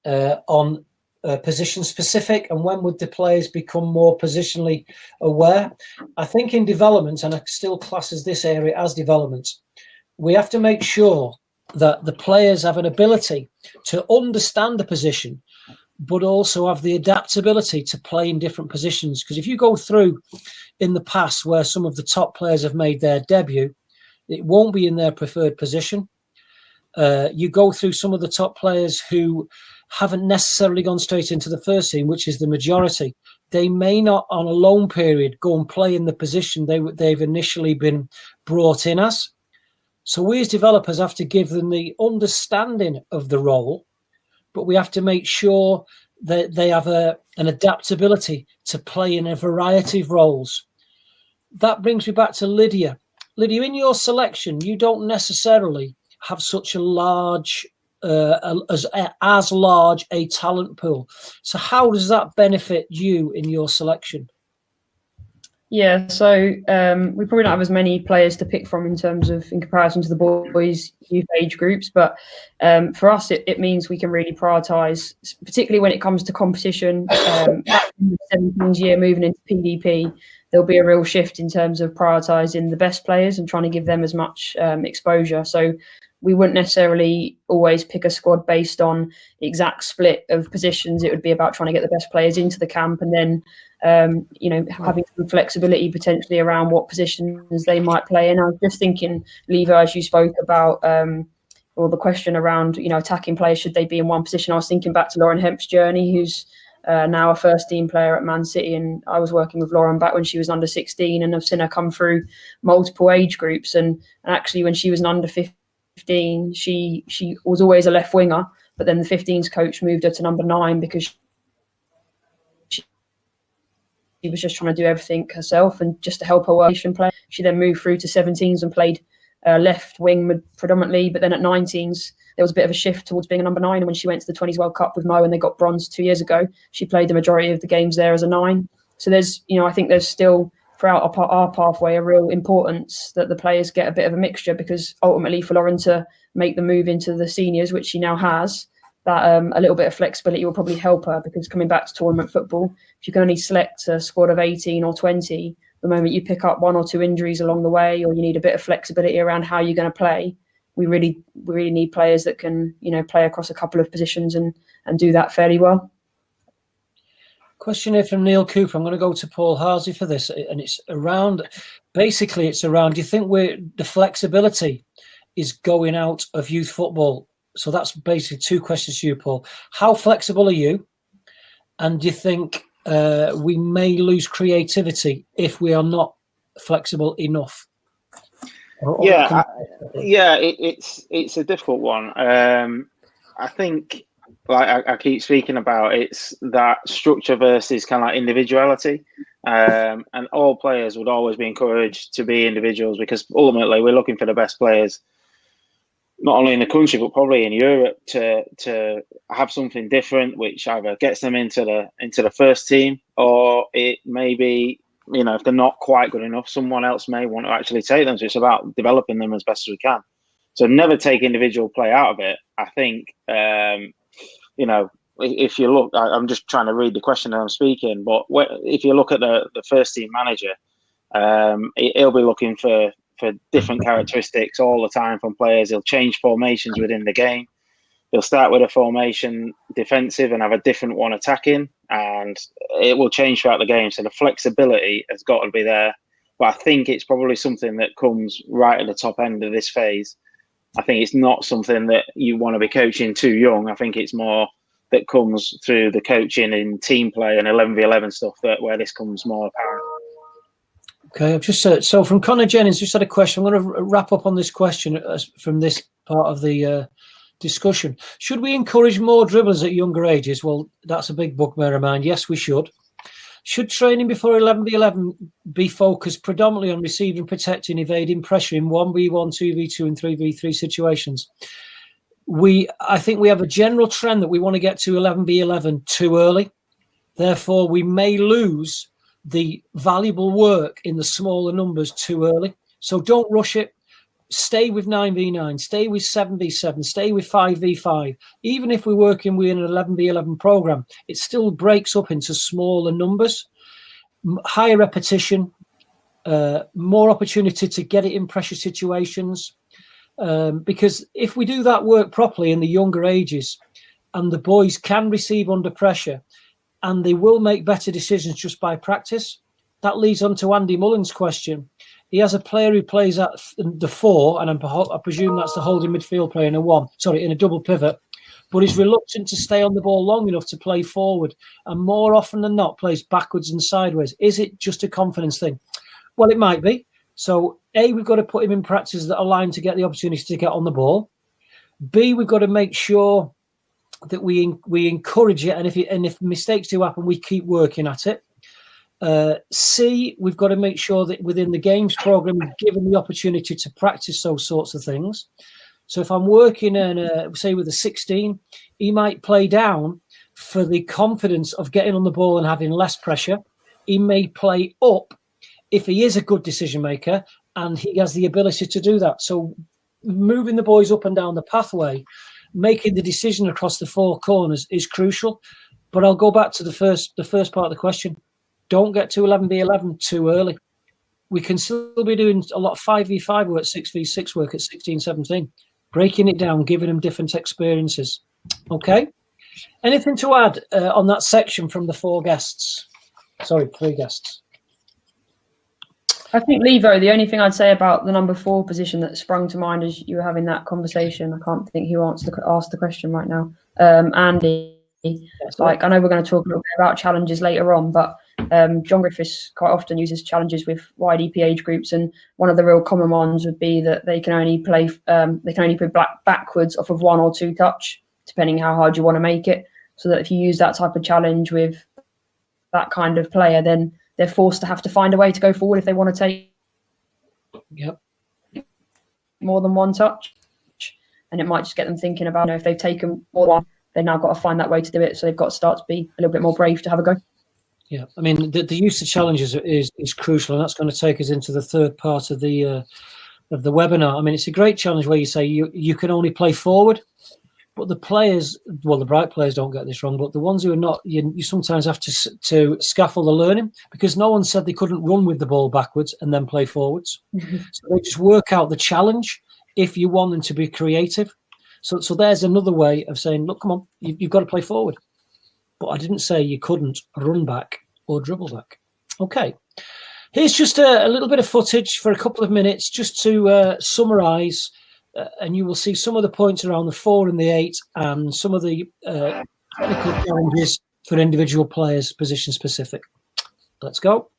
on position specific, and when would the players become more positionally aware? I think in development, and I still classes this area as development, we have to make sure that the players have an ability to understand the position, but also have the adaptability to play in different positions. Because if you go through in the past where some of the top players have made their debut, it won't be in their preferred position. You go through some of the top players who haven't necessarily gone straight into the first team, which is the majority. They may not, on a loan period, go and play in the position they've initially been brought in as. So we as developers have to give them the understanding of the role, but we have to make sure that they have an adaptability to play in a variety of roles. That brings me back to Lydia. Lydia, in your selection, you don't necessarily have such a large, as large a talent pool. So how does that benefit you in your selection? Yeah, so we probably don't have as many players to pick from in comparison to the boys' youth age groups, but for us, it means we can really prioritise, particularly when it comes to competition. In the 17th year, moving into PDP, there'll be a real shift in terms of prioritising the best players and trying to give them as much exposure. So we wouldn't necessarily always pick a squad based on the exact split of positions. It would be about trying to get the best players into the camp, and then having some flexibility potentially around what positions they might play in. I was just thinking, Levi, as you spoke about, or the question around, attacking players, should they be in one position? I was thinking back to Lauren Hemp's journey, who's now a first team player at Man City, and I was working with Lauren back when she was under 16, and I've seen her come through multiple age groups. And actually, when she was an under 15, she was always a left winger, but then the 15s coach moved her to number 9 because she was just trying to do everything herself and just to help her work play. She then moved through to 17s and played left wing predominantly, but then at 19s there was a bit of a shift towards being a number 9, and when she went to the 20s World Cup with Mo and they got bronze 2 years ago, she played the majority of the games there as a 9. So there's, I think there's still throughout our pathway a real importance that the players get a bit of a mixture, because ultimately for Lauren to make the move into the seniors, which she now has, that a little bit of flexibility will probably help her, because coming back to tournament football, if you can only select a squad of 18 or 20, the moment you pick up 1 or 2 injuries along the way, or you need a bit of flexibility around how you're going to play, we really need players that can, play across a couple of positions and do that fairly well. Question here from Neil Cooper. I'm going to go to Paul Harsley for this, and it's around, do you think the flexibility is going out of youth football? So that's basically 2 questions to you, Paul. How flexible are you? And do you think we may lose creativity if we are not flexible enough? It's a difficult one. I think I keep speaking about, it's that structure versus kind of like individuality. And all players would always be encouraged to be individuals, because ultimately we're looking for the best players, not only in the country but probably in Europe, to have something different, which either gets them into the first team, or it may be, if they're not quite good enough, someone else may want to actually take them. So it's about developing them as best as we can. So never take individual play out of it. I think, if you look, I'm just trying to read the question that I'm speaking, but if you look at the first team manager, he'll be looking for different characteristics all the time from players. He'll change formations within the game. He'll start with a formation defensive and have a different one attacking, and it will change throughout the game. So the flexibility has got to be there. But I think it's probably something that comes right at the top end of this phase. I think it's not something that you want to be coaching too young. I think it's more that comes through the coaching in team play and 11v11 stuff where this comes more apparent. Okay, I've just so from Connor Jennings, just had a question. I'm going to wrap up on this question from this part of the discussion. Should we encourage more dribblers at younger ages? Well, that's a big bugbear of mine. Yes, we should. Should training before 11v11 be focused predominantly on receiving, protecting, evading pressure in 1v1, 2v2 and 3v3 situations? I think we have a general trend that we want to get to 11v11 too early. Therefore, we may lose the valuable work in the smaller numbers too early. So don't rush it. Stay with 9v9, stay with 7v7, stay with 5v5. Even if we're working with an 11v11 program, it still breaks up into smaller numbers, higher repetition, more opportunity to get it in pressure situations. Because if we do that work properly in the younger ages, and the boys can receive under pressure, and they will make better decisions just by practice. That leads on to Andy Mullen's question. He has a player who plays at the 4, and I presume that's the holding midfield player in a double pivot, but is reluctant to stay on the ball long enough to play forward, and more often than not plays backwards and sideways. Is it just a confidence thing? Well, it might be. So, A, we've got to put him in practice that allow him to get the opportunity to get on the ball. B, we've got to make sure that we encourage it, and if mistakes do happen, we keep working at it. C, we've got to make sure that within the games program, we've given the opportunity to practice those sorts of things. So if I'm working in, say, with a 16, he might play down for the confidence of getting on the ball and having less pressure. He may play up if he is a good decision maker and he has the ability to do that. So moving the boys up and down the pathway, making the decision across the 4 corners is crucial. But I'll go back to the first part of the question. Don't get to 11v11 too early. We can still be doing a lot of 5v5 work, 6v6 work at 16, 17, breaking it down, giving them different experiences. Okay? Anything to add on that section from the 3 guests? I think, Levo, the only thing I'd say about the number 4 position that sprung to mind as you were having that conversation, I can't think who asked the question right now. Andy, I know we're going to talk a little bit about challenges later on, but John Griffiths quite often uses challenges with wide EP age groups, and one of the real common ones would be that they can only play backwards off of 1 or 2 touch, depending how hard you want to make it. So that if you use that type of challenge with that kind of player, then they're forced to have to find a way to go forward if they want to take more than 1 touch. And it might just get them thinking about, if they've taken more than 1, they've now got to find that way to do it. So they've got to start to be a little bit more brave to have a go. Yeah, I mean, the use of challenges is crucial, and that's going to take us into the 3rd part of the webinar. I mean, it's a great challenge where you say you can only play forward, but the players, well, the bright players don't get this wrong, but the ones who are not, you sometimes have to scaffold the learning, because no one said they couldn't run with the ball backwards and then play forwards. Mm-hmm. So they just work out the challenge if you want them to be creative. So there's another way of saying, look, come on, you've got to play forward. But I didn't say you couldn't run back or dribble back. Okay. Here's just a little bit of footage for a couple of minutes just to summarise, and you will see some of the points around the 4 and the 8 and some of the technical challenges for individual players, position specific. Let's go.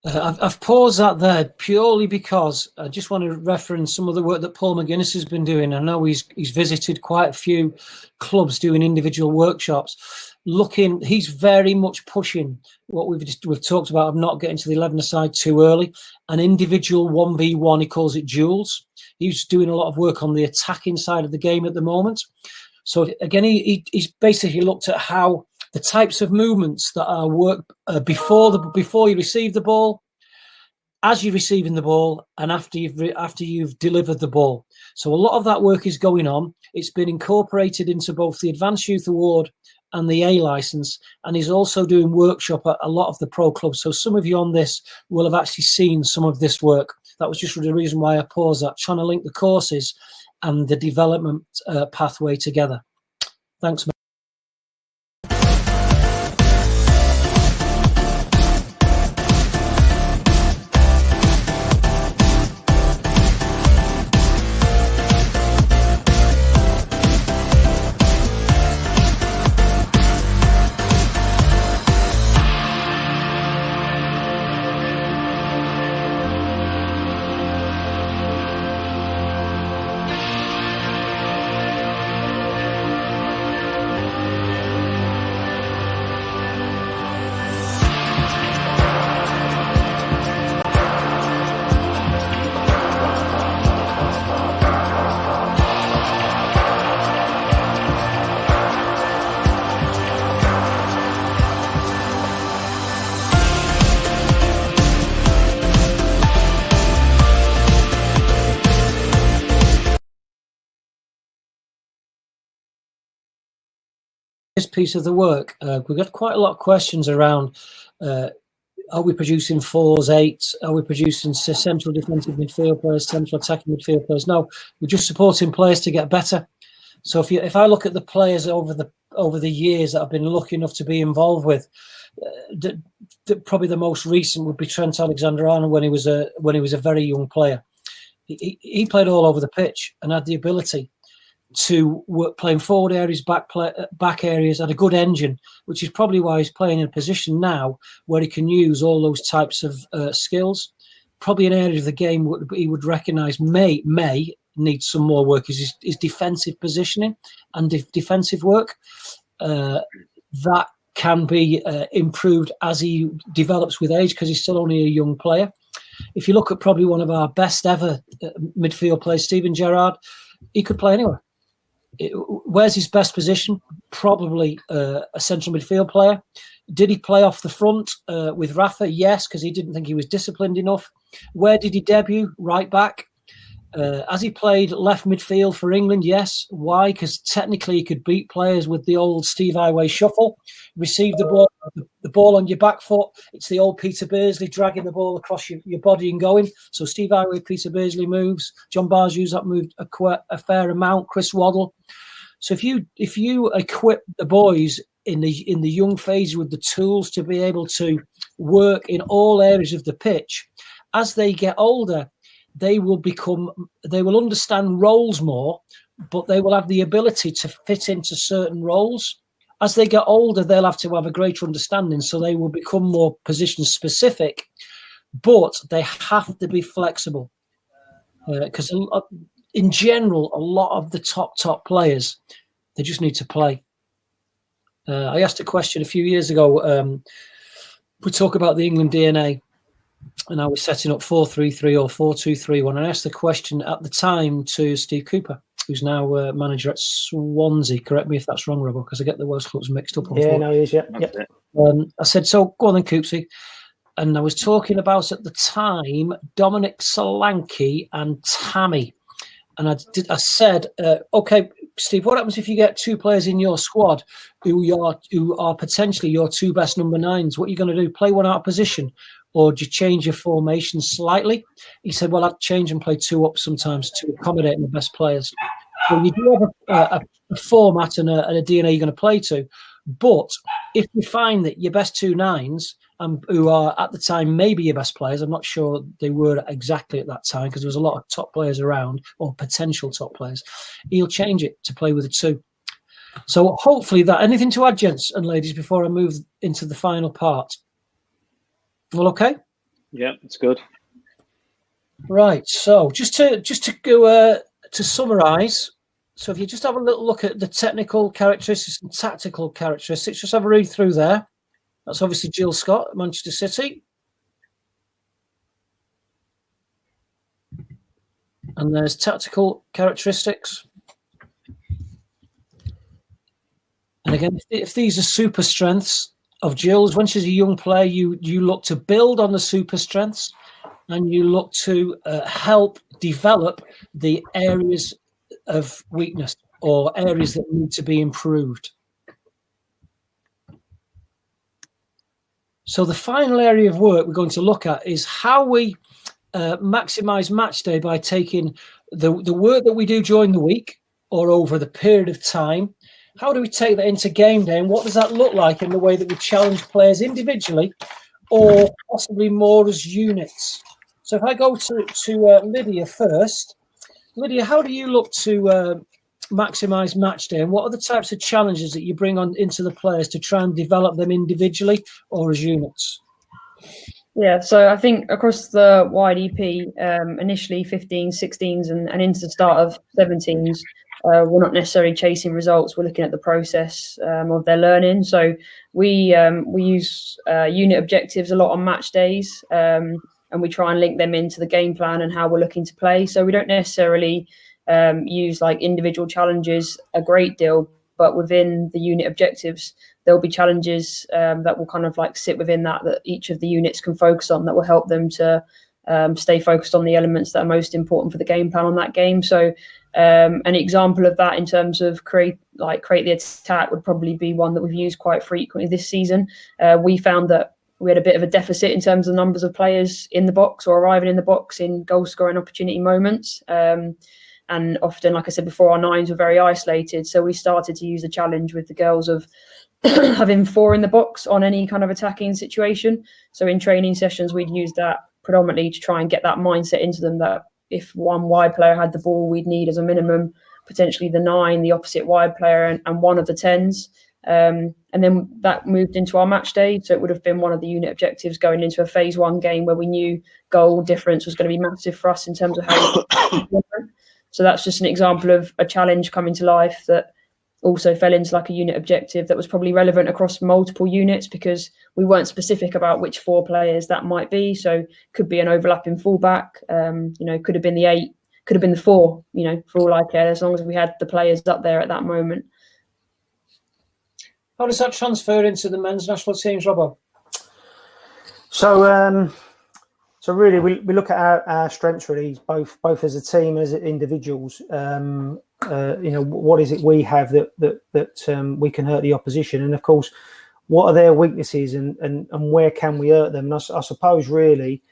I've paused that there purely because I just want to reference some of the work that Paul McGuinness has been doing. I know he's visited quite a few clubs doing individual workshops. He's very much pushing what we've talked about of not getting to the 11-a-side too early. An individual 1v1, he calls it duels. He's doing a lot of work on the attacking side of the game at the moment. So again, he's basically looked at how the types of movements that are work before you receive the ball, as you're receiving the ball, and after you've delivered the ball. So a lot of that work is going on. It's been incorporated into both the Advanced Youth Award and the A license, and he's also doing workshop at a lot of the pro clubs. So some of you on this will have actually seen some of this work. That was just the reason why I paused that, trying to link the courses and the development pathway together. Thanks, mate. This piece of the work, we've got quite a lot of questions around, are we producing 4s, 8s? Are we producing central defensive midfield players, central attacking midfield players? No, we're just supporting players to get better. So if I look at the players over the years that I've been lucky enough to be involved with, probably the most recent would be Trent Alexander-Arnold when he was a very young player. He played all over the pitch and had the ability to work playing forward areas, back areas, had a good engine, which is probably why he's playing in a position now where he can use all those types of skills. Probably an area of the game he would recognise may need some more work is his defensive positioning and defensive work. That can be improved as he develops with age because he's still only a young player. If you look at probably one of our best ever midfield players, Steven Gerrard, he could play anywhere. Where's his best position? Probably a central midfield player. Did he play off the front with Rafa? Yes, because he didn't think he was disciplined enough. Where did he debut? Right back. Has he played left midfield for England? Yes. Why? Because technically he could beat players with the old Steve Highway shuffle. Receive the ball on your back foot. It's the old Peter Beardsley dragging the ball across your body and going. So Steve Highway, Peter Beardsley moves. John Barnes used that move a fair amount. Chris Waddle. So if you equip the boys in the young phase with the tools to be able to work in all areas of the pitch, as they get older, they will understand roles more, but they will have the ability to fit into certain roles. As they get older, they'll have to have a greater understanding, so they will become more position specific, but they have to be flexible. Because in general, a lot of the top players, they just need to play. I asked a question a few years ago. We talk about the England DNA, and I was setting up 4-3-3 or 4-2-3-1. And I asked the question at the time to Steve Cooper, who's now manager at Swansea. Correct me if that's wrong, Robbo, because I get the Welsh clubs mixed up. Yeah, no, he is, yeah. I said, so go on then, Coopsy. And I was talking about, at the time, Dominic Solanke and Tammy. And I said, okay, Steve, what happens if you get two players in your squad who are potentially your two best number 9s? What are you going to do? Play one out of position? Or do you change your formation slightly? He said, well, I'd change and play 2 up sometimes to accommodate the best players. So you do have a format and a DNA you're going to play to. But if you find that your best 2 9s, who are at the time maybe your best players, I'm not sure they were exactly at that time because there was a lot of top players around, or potential top players, he'll change it to play with a 2. So hopefully that, anything to add, gents and ladies, before I move into the final part? Well, okay. Yeah, it's good. Right. So just to go to summarise. So if you just have a little look at the technical characteristics and tactical characteristics, just have a read through there. That's obviously Jill Scott at Manchester City. And there's tactical characteristics. And again, if these are super strengths of Jill's, when she's a young player, you look to build on the super strengths and you look to help develop the areas of weakness or areas that need to be improved. So the final area of work we're going to look at is how we maximize match day by taking the work that we do during the week or over the period of time. How do we take that into game day, and what does that look like in the way that we challenge players individually or possibly more as units? So if I go to Lydia first. Lydia, how do you look to maximize match day, and what are the types of challenges that you bring on into the players to try and develop them individually or as units? Yeah, so I think across the wide EP, initially 15s, 16s, and into the start of 17s, we're not necessarily chasing results. We're looking at the process of their learning. So we use unit objectives a lot on match days, and we try and link them into the game plan and how we're looking to play. So we don't necessarily use like individual challenges a great deal, but within the unit objectives, there'll be challenges that will kind of like sit within that each of the units can focus on, that will help them to stay focused on the elements that are most important for the game plan on that game. So an example of that in terms of create the attack would probably be one that we've used quite frequently this season. We found that we had a bit of a deficit in terms of the numbers of players in the box or arriving in the box in goal scoring opportunity moments. And often, like I said before, our nines were very isolated. So we started to use the challenge with the girls of having 4 in the box on any kind of attacking situation. So in training sessions, we'd use that predominantly to try and get that mindset into them that if one wide player had the ball, we'd need as a minimum potentially the 9, the opposite wide player, and one of the 10s. And then that moved into our match day. So it would have been one of the unit objectives going into a phase 1 game where we knew goal difference was going to be massive for us in terms of how So that's just an example of a challenge coming to life that also fell into like a unit objective that was probably relevant across multiple units because we weren't specific about which 4 players that might be. So could be an overlapping fullback, could have been the 8, could have been the 4, for all I care, as long as we had the players up there at that moment. How does that transfer into the men's national teams, Robbo? So really, we look at our strengths really, both as a team, as individuals. What is it we have that we can hurt the opposition, and of course, what are their weaknesses, and where can we hurt them? And I suppose really,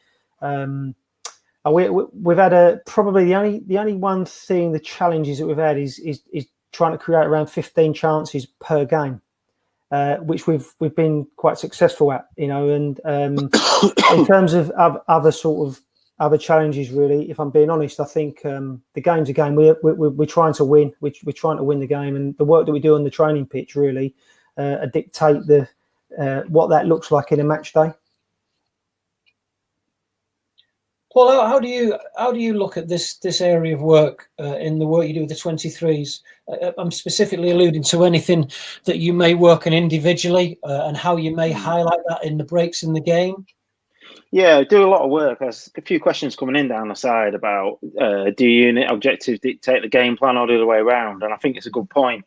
we've had probably the only one thing, the challenges that we've had is trying to create around 15 chances per game. Which we've been quite successful at, and in terms of other challenges, really, if I'm being honest, I think the game's a game. We're trying to win. We're trying to win the game, and the work that we do on the training pitch really dictate what that looks like in a match day. Paul, how do you look at this area of work in the work you do with the 23s? I'm specifically alluding to anything that you may work on individually and how you may highlight that in the breaks in the game. Yeah, I do a lot of work. There's a few questions coming in down the side about do unit objectives dictate the game plan or the other way around? And I think it's a good point.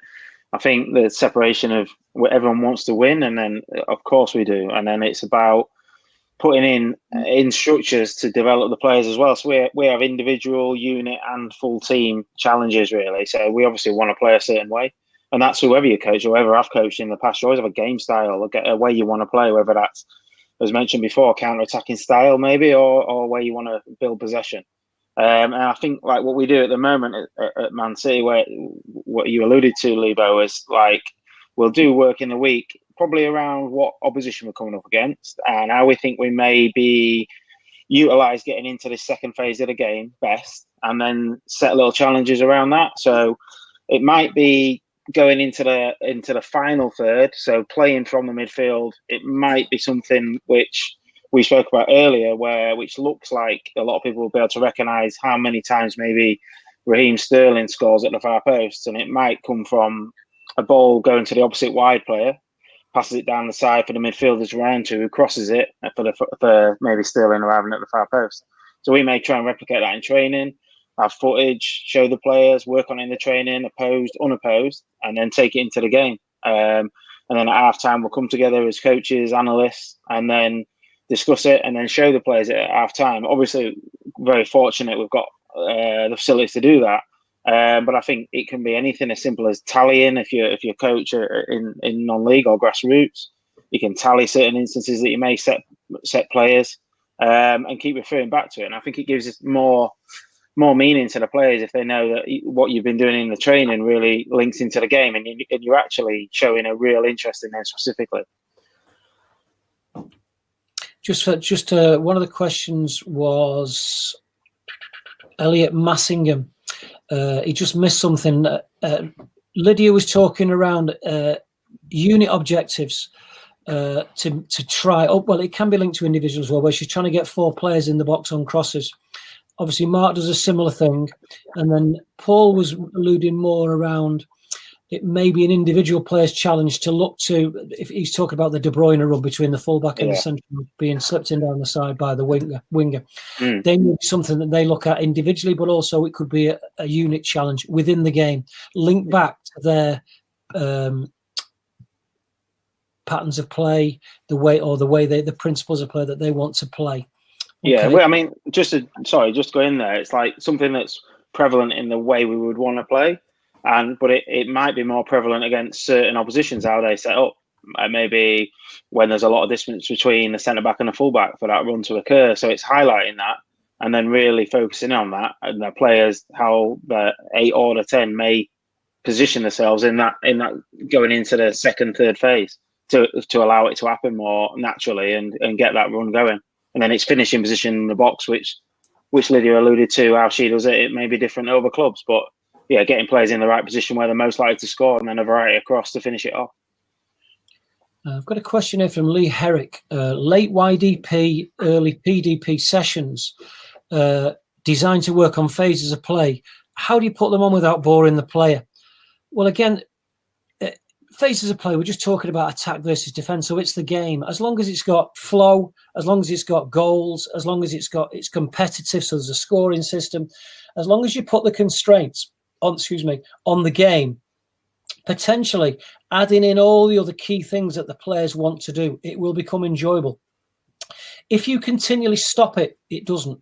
I think the separation of where everyone wants to win, and then of course we do, and then it's about putting in structures to develop the players as well. So we have individual, unit, and full team challenges really. So we obviously want to play a certain way, and that's whoever you coach, whoever I've coached in the past. You always have a game style, a way you want to play, whether that's, as mentioned before, counter-attacking style maybe, or where you want to build possession. And I think like what we do at the moment at Man City, where what you alluded to, Lebo, is like we'll do work in the week probably around what opposition we're coming up against and how we think we may be utilise getting into the second phase of the game best, and then set little challenges around that. So it might be going into the final third, so playing from the midfield. It might be something which we spoke about earlier, which looks like a lot of people will be able to recognise how many times maybe Raheem Sterling scores at the far post, and it might come from a ball going to the opposite wide player, passes it down the side for the midfielders around to, who crosses it for maybe Sterling arriving at the far post. So we may try and replicate that in training, have footage, show the players, work on it in the training, opposed, unopposed, and then take it into the game. And then at half time, we'll come together as coaches, analysts, and then discuss it and then show the players at half time. Obviously, very fortunate we've got the facilities to do that. But I think it can be anything as simple as tallying. If you're coach in non-league or grassroots, you can tally certain instances that you may set players and keep referring back to it. And I think it gives us more meaning to the players if they know that what you've been doing in the training really links into the game, and you're actually showing a real interest in them specifically. Just one of the questions was Elliot Massingham. He just missed something. Lydia was talking around unit objectives to try. Oh, well, it can be linked to individuals as well, where she's trying to get 4 players in the box on crosses. Obviously, Mark does a similar thing. And then Paul was alluding more around it may be an individual player's challenge to look to, if he's talking about the De Bruyne run between the fullback and the centre being slipped in down the side by the winger. They need something that they look at individually, but also it could be a unit challenge within the game, linked back to their patterns of play, the principles of play that they want to play. Okay. Yeah, well, I mean, just go in there. It's like something that's prevalent in the way we would want to play. But it might be more prevalent against certain oppositions, how they set up. Maybe when there's a lot of distance between the centre-back and the full-back for that run to occur. So it's highlighting that and then really focusing on that. And the players, how the 8 or the 10 may position themselves in that going into the second, third phase to allow it to happen more naturally and get that run going. And then it's finishing position in the box, which Lydia alluded to, how she does it. It may be different over clubs, but yeah, getting players in the right position where they're most likely to score, and then a variety across to finish it off. I've got a question here from Lee Herrick. Late YDP, early PDP sessions designed to work on phases of play. How do you put them on without boring the player? Well, again, phases of play, we're just talking about attack versus defence, so it's the game. As long as it's got flow, as long as it's got goals, as long as it's competitive, so there's a scoring system, as long as you put the constraints on the game, potentially adding in all the other key things that the players want to do, it will become enjoyable. If you continually stop it, it doesn't.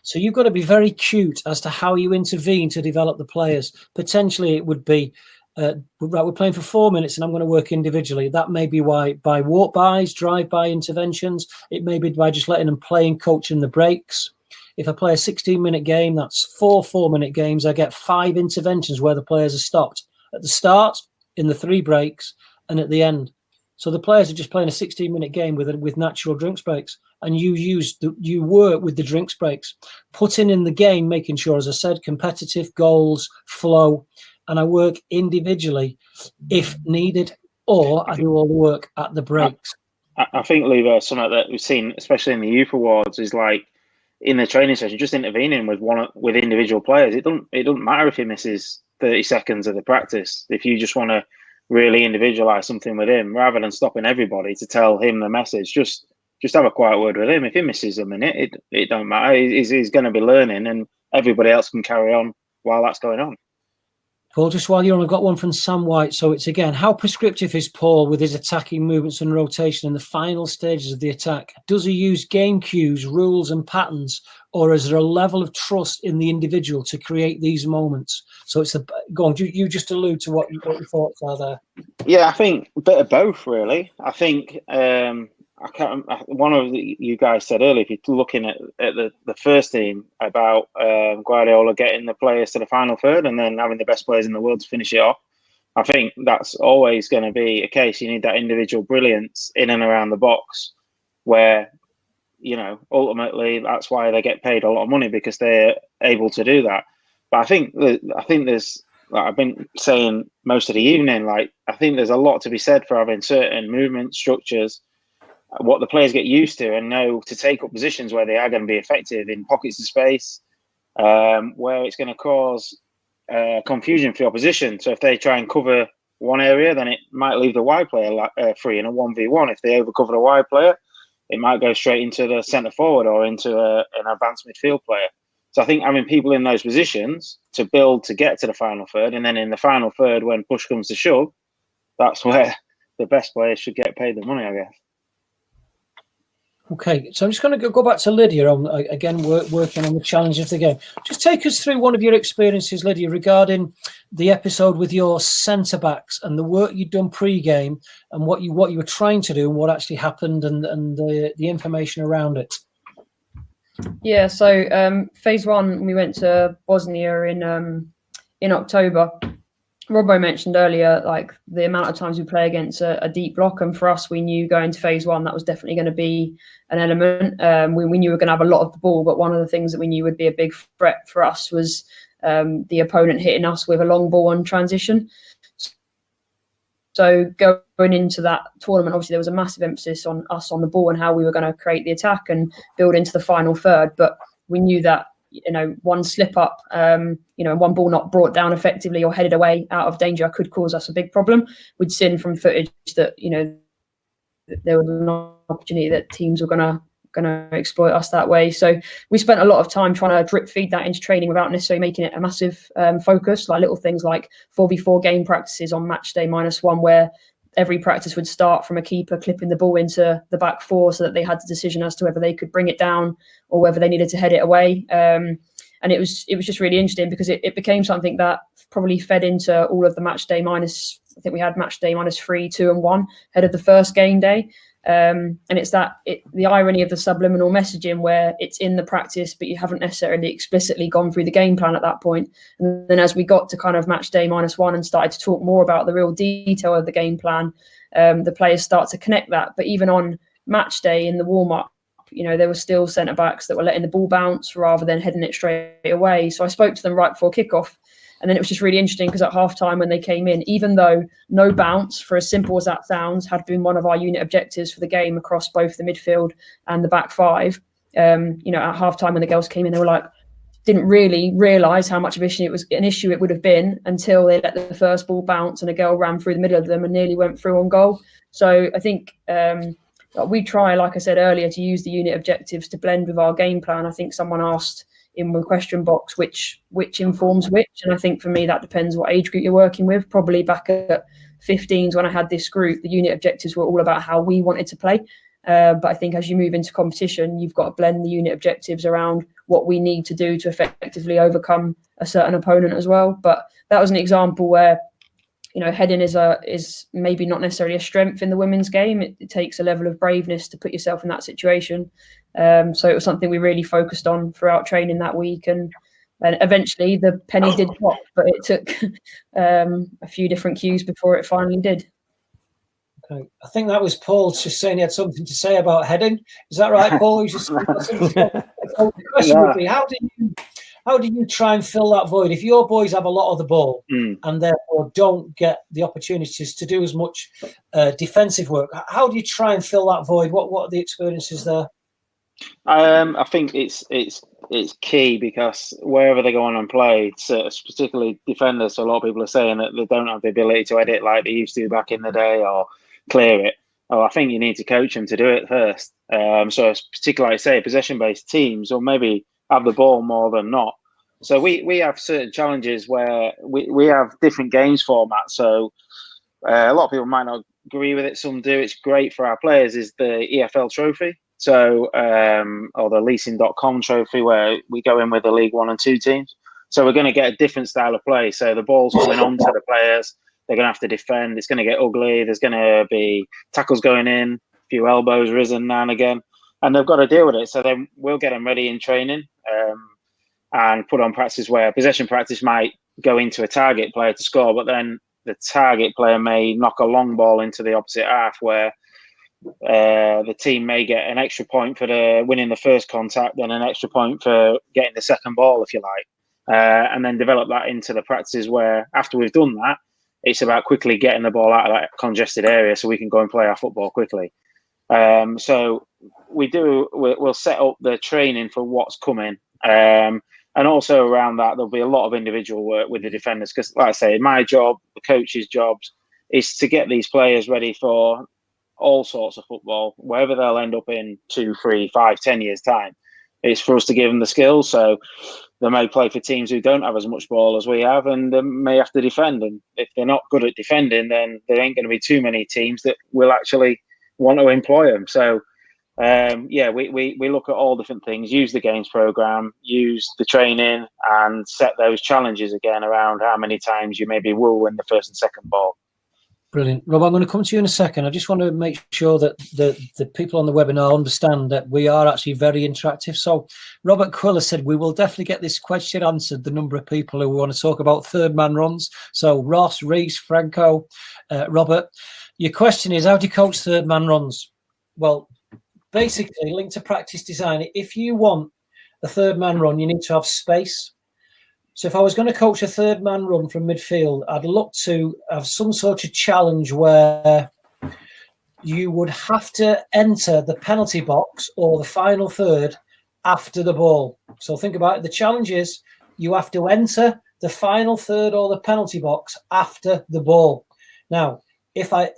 So you've got to be very cute as to how you intervene to develop the players. Potentially it would be, we're playing for 4 minutes and I'm going to work individually. That may be by walk-bys, drive-by interventions. It may be by just letting them play and coach in the breaks. If I play a 16-minute game, that's 4 4-minute games. I get 5 interventions where the players are stopped at the start, in the 3 breaks, and at the end. So the players are just playing a 16-minute game with natural drinks breaks, and you work with the drinks breaks, putting in the game, making sure, as I said, competitive goals, flow, and I work individually if needed, or I do all the work at the breaks. I think, Lever, something that we've seen, especially in the youth awards, is like, in the training session, just intervening with individual players. It doesn't matter if he misses 30 seconds of the practice. If you just want to really individualize something with him, rather than stopping everybody to tell him the message, just have a quiet word with him. If he misses a minute, it don't matter. He's going to be learning, and everybody else can carry on while that's going on. Paul, just while you're on, I've got one from Sam White. So it's again, how prescriptive is Paul with his attacking movements and rotation in the final stages of the attack? Does he use game cues, rules and patterns, or is there a level of trust in the individual to create these moments? So it's go on, you just allude to what your thoughts are there. Yeah, I think a bit of both, really. I think one of you guys said earlier, if you're looking at the first team about Guardiola getting the players to the final third and then having the best players in the world to finish it off, I think that's always going to be a case. You need that individual brilliance in and around the box where, ultimately that's why they get paid a lot of money, because they're able to do that. But I think there's, like I've been saying most of the evening, like I think there's a lot to be said for having certain movement structures what the players get used to and know to take up positions where they are going to be effective in pockets of space, where it's going to cause confusion for the opposition. So if they try and cover one area, then it might leave the wide player free in a 1v1. If they overcover a wide player, it might go straight into the centre forward or into an advanced midfield player. So I think having people in those positions to build to get to the final third, and then in the final third, when push comes to shove, that's where the best players should get paid the money, I guess. Okay, so I'm just going to go back to Lydia on again working on the challenge of the game. Just take us through one of your experiences, Lydia, regarding the episode with your centre backs and the work you'd done pre-game and what you were trying to do and what actually happened and the information around it. Yeah, so phase one, we went to Bosnia in October. Robbo mentioned earlier, like the amount of times we play against a deep block, and for us, we knew going to phase one that was definitely going to be an element. We knew we were going to have a lot of the ball, but one of the things that we knew would be a big threat for us was the opponent hitting us with a long ball on transition. So going into that tournament, obviously there was a massive emphasis on us on the ball and how we were going to create the attack and build into the final third. But we knew that, one slip up, one ball not brought down effectively or headed away out of danger could cause us a big problem. We'd seen from footage that, there was an opportunity that teams were going to exploit us that way. So we spent a lot of time trying to drip feed that into training without necessarily making it a massive focus, like little things like 4v4 game practices on match day -1, where every practice would start from a keeper clipping the ball into the back four so that they had the decision as to whether they could bring it down or whether they needed to head it away. And it was just really interesting because it became something that probably fed into all of the match day minus. I think we had match day -3, 2 and 1 ahead of the first game day. And it's the irony of the subliminal messaging where it's in the practice, but you haven't necessarily explicitly gone through the game plan at that point. And then as we got to kind of match day -1 and started to talk more about the real detail of the game plan, the players start to connect that. But even on match day in the warm-up, there were still centre-backs that were letting the ball bounce rather than heading it straight away. So I spoke to them right before kickoff. And then it was just really interesting because at halftime when they came in, even though no bounce, for as simple as that sounds, had been one of our unit objectives for the game across both the midfield and the back five, at halftime when the girls came in, they were like, didn't really realise how much of an issue it would have been until they let the first ball bounce and a girl ran through the middle of them and nearly went through on goal. So I think we try, like I said earlier, to use the unit objectives to blend with our game plan. I think someone asked in the question box which informs which, and I think for me that depends what age group you're working with. Probably back at 15s when I had this group, the unit objectives were all about how we wanted to play, but I think as you move into competition, you've got to blend the unit objectives around what we need to do to effectively overcome a certain opponent as well. But that was an example where heading is maybe not necessarily a strength in the women's game. It takes a level of braveness to put yourself in that situation. So it was something we really focused on throughout training that week. And eventually the penny did drop, but it took a few different cues before it finally did. Okay. I think that was Paul just saying he had something to say about heading. Is that right, Paul? The question would be, how do you try and fill that void? If your boys have a lot of the ball and therefore don't get the opportunities to do as much defensive work, how do you try and fill that void? What are the experiences there? I think it's key because wherever they go on and play, particularly defenders, so a lot of people are saying that they don't have the ability to edit like they used to back in the day or clear it. Oh, I think you need to coach them to do it first. So particularly, like I say, possession-based teams, or maybe have the ball more than not. So we have certain challenges where we have different games formats. So a lot of people might not agree with it. Some do. It's great for our players is the EFL trophy. So or the leasing.com trophy where we go in with the League 1 and 2 teams. So we're going to get a different style of play. So the ball's coming on to the players. They're going to have to defend. It's going to get ugly. There's going to be tackles going in, a few elbows risen now and again. And they've got to deal with it. So then we'll get them ready in training and put on practice where possession practice might go into a target player to score, but then the target player may knock a long ball into the opposite half where the team may get an extra point for winning the first contact, then an extra point for getting the second ball, if you like, and then develop that into the practices where after we've done that, it's about quickly getting the ball out of that congested area so we can go and play our football quickly. So we'll set up the training for what's coming. And also around that, there'll be a lot of individual work with the defenders. Because like I say, my job, the coach's jobs, is to get these players ready for all sorts of football, wherever they'll end up in 2, 3, 5, 10 years' time. It's for us to give them the skills. So they may play for teams who don't have as much ball as we have, and they may have to defend. And if they're not good at defending, then there ain't going to be too many teams that will actually want to employ them. So, we look at all different things, use the games program, use the training, and set those challenges again around how many times you maybe will win the first and second ball. Brilliant. Rob, I'm going to come to you in a second. I just want to make sure that the people on the webinar understand that we are actually very interactive. So Robert Quiller said we will definitely get this question answered, the number of people who want to talk about third man runs. So Ross, Reese, Franco, Robert, your question is, how do you coach third man runs? Well, basically linked to practice design, if you want a third man run, you need to have space. So if I was going to coach a third man run from midfield, I'd look to have some sort of challenge where you would have to enter the penalty box or the final third after the ball. So think about it. The challenge is you have to enter the final third or the penalty box after the ball. Now, if I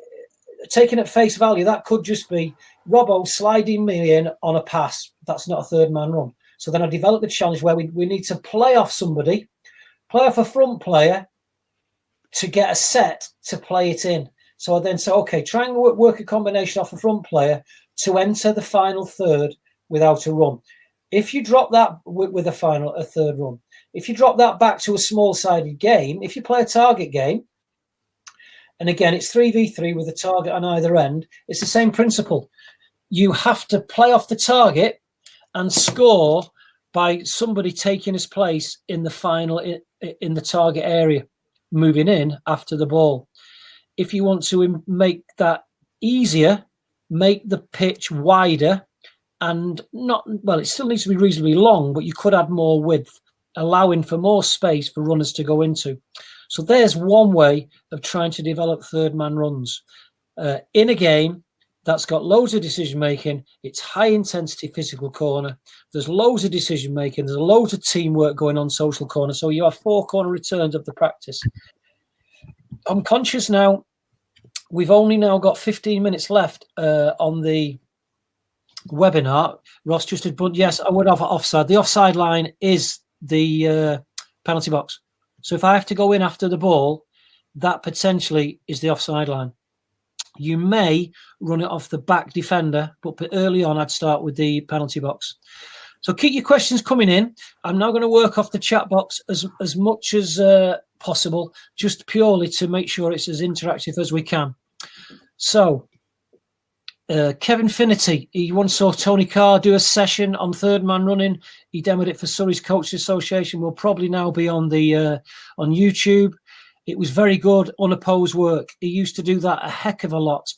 taken at face value, that could just be Robbo sliding me in on a pass. That's not a third man run. So then I developed the challenge where we need to play off somebody, play off a front player to get a set to play it in. So I then say, okay, try and work a combination off a front player to enter the final third without a run. If you drop that with a third run, if you drop that back to a small-sided game, if you play a target game, and again, it's 3v3 with a target on either end, it's the same principle. You have to play off the target and score by somebody taking his place in the final, in the target area, moving in after the ball. If you want to make that easier, make the pitch wider and it still needs to be reasonably long, but you could add more width, allowing for more space for runners to go into. So there's one way of trying to develop third man runs in a game that's got loads of decision making. It's high intensity physical corner. There's loads of decision making. There's loads of teamwork going on social corner. So you have 4 corner returns of the practice. I'm conscious now. We've only now got 15 minutes left on the webinar. Ross just did, but yes, I would have offside. The offside line is the penalty box. So if I have to go in after the ball, that potentially is the offside line. You may run it off the back defender, but early on I'd start with the penalty box. So keep your questions coming in. I'm now going to work off the chat box as much as possible, just purely to make sure it's as interactive as we can. So Kevin Finity, he once saw Tony Carr do a session on third man running. He demoed it for Surrey's Coaches Association. Will probably now be on the on YouTube. It was very good, unopposed work. He used to do that a heck of a lot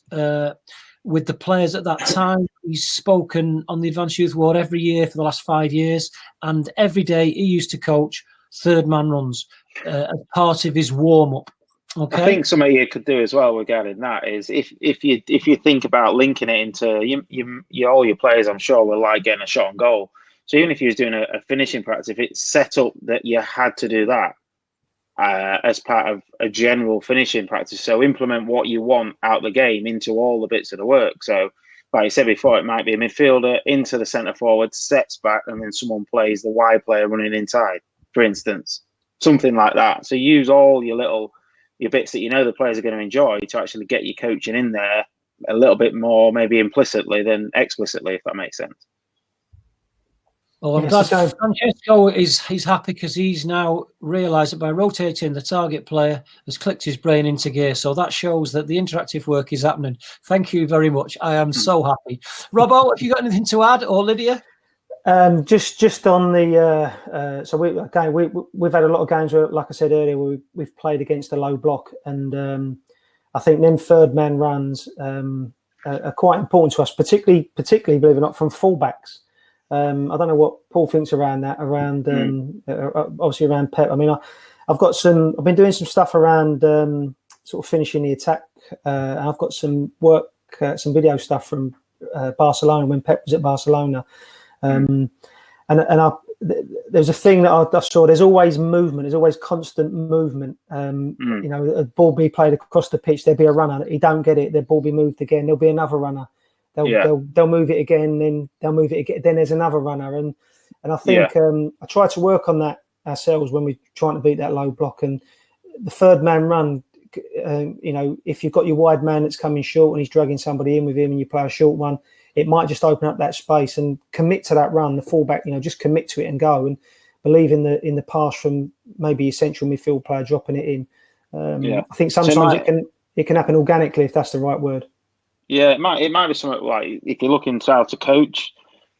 with the players at that time. He's spoken on the Advanced Youth Award every year for the last 5 years, and every day he used to coach third man runs as part of his warm up. Okay. I think something you could do as well regarding that is if you think about linking it into all your players, I'm sure will like getting a shot on goal. So even if you was doing a finishing practice, if it's set up that you had to do that as part of a general finishing practice, so implement what you want out of the game into all the bits of the work. So like I said before, it might be a midfielder into the centre forward, sets back, and then someone plays the wide player running inside, for instance, something like that. So use all your bits that you know the players are going to enjoy to actually get your coaching in there a little bit more, maybe implicitly than explicitly, if that makes sense. Well, I'm glad Francesco he's happy because he's now realised that by rotating the target player has clicked his brain into gear. So that shows that the interactive work is happening. Thank you very much. I am so happy. Robbo, have you got anything to add, or Lydia? Just on the so we've had a lot of games where, like I said earlier, we've played against a low block, and I think them third man runs are quite important to us, particularly believe it or not, from fullbacks. I don't know what Paul thinks around that. Obviously around Pep. I mean, I've been doing some stuff around sort of finishing the attack. And I've got some work, some video stuff from Barcelona when Pep was at Barcelona. There's a thing that I saw. There's always movement. There's always constant movement. You know, a ball be played across the pitch. There'll be a runner. He don't get it. The ball be moved again. There'll be another runner. They'll move it again. Then they'll move it again. Then there's another runner. And I think I try to work on that ourselves when we're trying to beat that low block. And the third man run, you know, if you've got your wide man that's coming short and he's dragging somebody in with him and you play a short one, it might just open up that space and commit to that run. The fullback, you know, just commit to it and go and believe in the pass from maybe your central midfield player dropping it in. I think sometimes it can happen organically if that's the right word. Yeah, it might be something like if you're looking to how to coach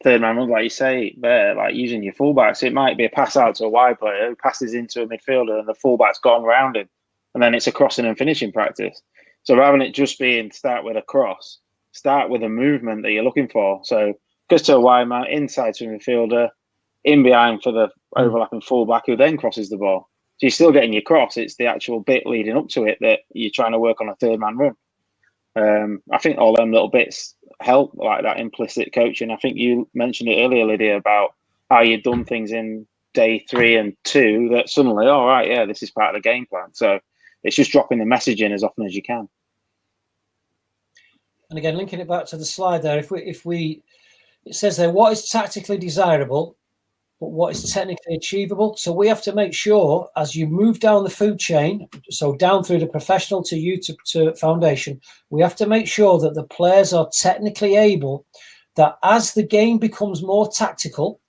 third man runs, like you say there, like using your fullbacks, it might be a pass out to a wide player who passes into a midfielder and the fullback's gone around him, and then it's a crossing and finishing practice. So rather than it just being start with a cross, start with a movement that you're looking for. So goes to a wide man, inside to a midfielder, in behind for the overlapping fullback who then crosses the ball. So you're still getting your cross. It's the actual bit leading up to it that you're trying to work on a third man run. I think all them little bits help, like that implicit coaching. I think you mentioned it earlier, Lydia, about how you've done things in day 3 and 2 that suddenly, all right, yeah, this is part of the game plan. So it's just dropping the message in as often as you can. And again, linking it back to the slide there, it says there, what is tactically desirable, but what is technically achievable? So we have to make sure as you move down the food chain, so down through the professional to youth to foundation, we have to make sure that the players are technically able, that as the game becomes more tactical,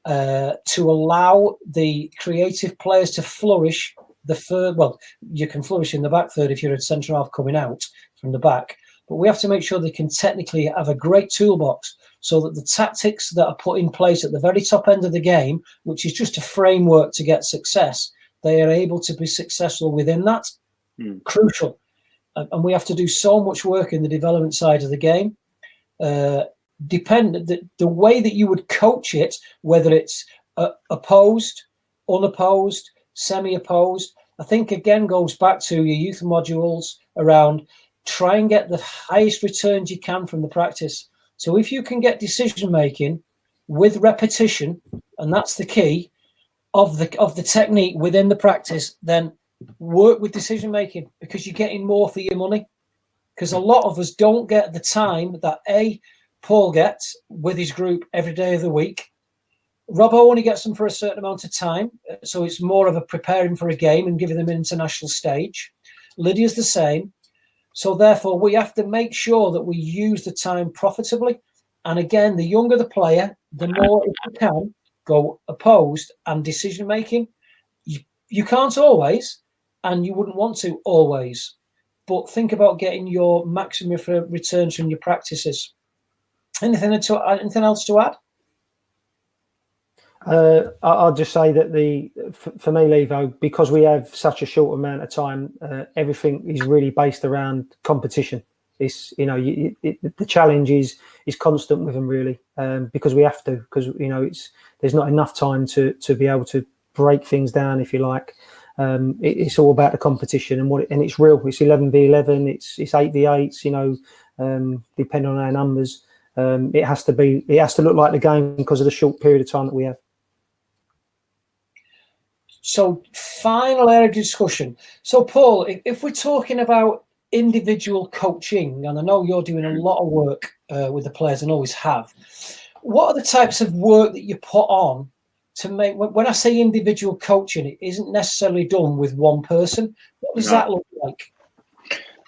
to allow the creative players to flourish you can flourish in the back third if you're a centre half coming out from the back. But we have to make sure they can technically have a great toolbox so that the tactics that are put in place at the very top end of the game, which is just a framework to get success, they are able to be successful within that. Crucial. And we have to do so much work in the development side of the game. The way that you would coach it, whether it's opposed, unopposed, semi-opposed, I think again goes back to your youth modules around try and get the highest returns you can from the practice. So if you can get decision making with repetition, and that's the key of the technique within the practice, then work with decision making because you're getting more for your money. Because a lot of us don't get the time that Paul gets with his group every day of the week. Robbo only gets them for a certain amount of time, so it's more of a preparing for a game and giving them an international stage. Lydia's the same. So therefore, we have to make sure that we use the time profitably. And again, the younger the player, the more if you can go opposed and decision making. You can't always, and you wouldn't want to always, but think about getting your maximum returns from your practices. Anything else to add? I'll just say that for me, Levo, because we have such a short amount of time, everything is really based around competition. It's the challenge is constant with them really, because we have to, because there's not enough time to be able to break things down, if you like. It's all about the competition and it's real. It's 11v11. It's 8v8s. Depending on our numbers, it has to look like the game because of the short period of time that we have. So, final area of discussion. So, Paul, if we're talking about individual coaching, and I know you're doing a lot of work with the players and always have, what are the types of work that you put on to make, when I say individual coaching, it isn't necessarily done with one person. What does that look like?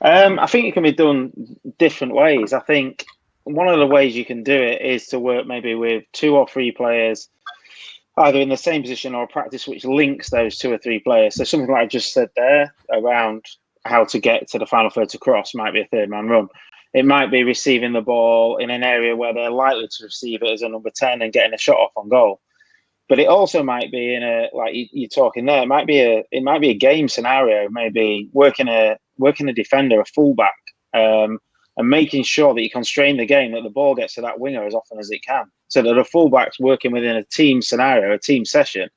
I think it can be done different ways. I think one of the ways you can do it is to work maybe with 2 or 3 players, either in the same position or a practice which links those 2 or 3 players. So something like I just said there around how to get to the final third to cross might be a third man run. It might be receiving the ball in an area where they're likely to receive it as a number 10 and getting a shot off on goal. But it also might be in a, like you're talking there, it might be a game scenario, maybe working a defender, a fullback, and making sure that you constrain the game, that the ball gets to that winger as often as it can. So that a fullback's working within a team scenario, a team session,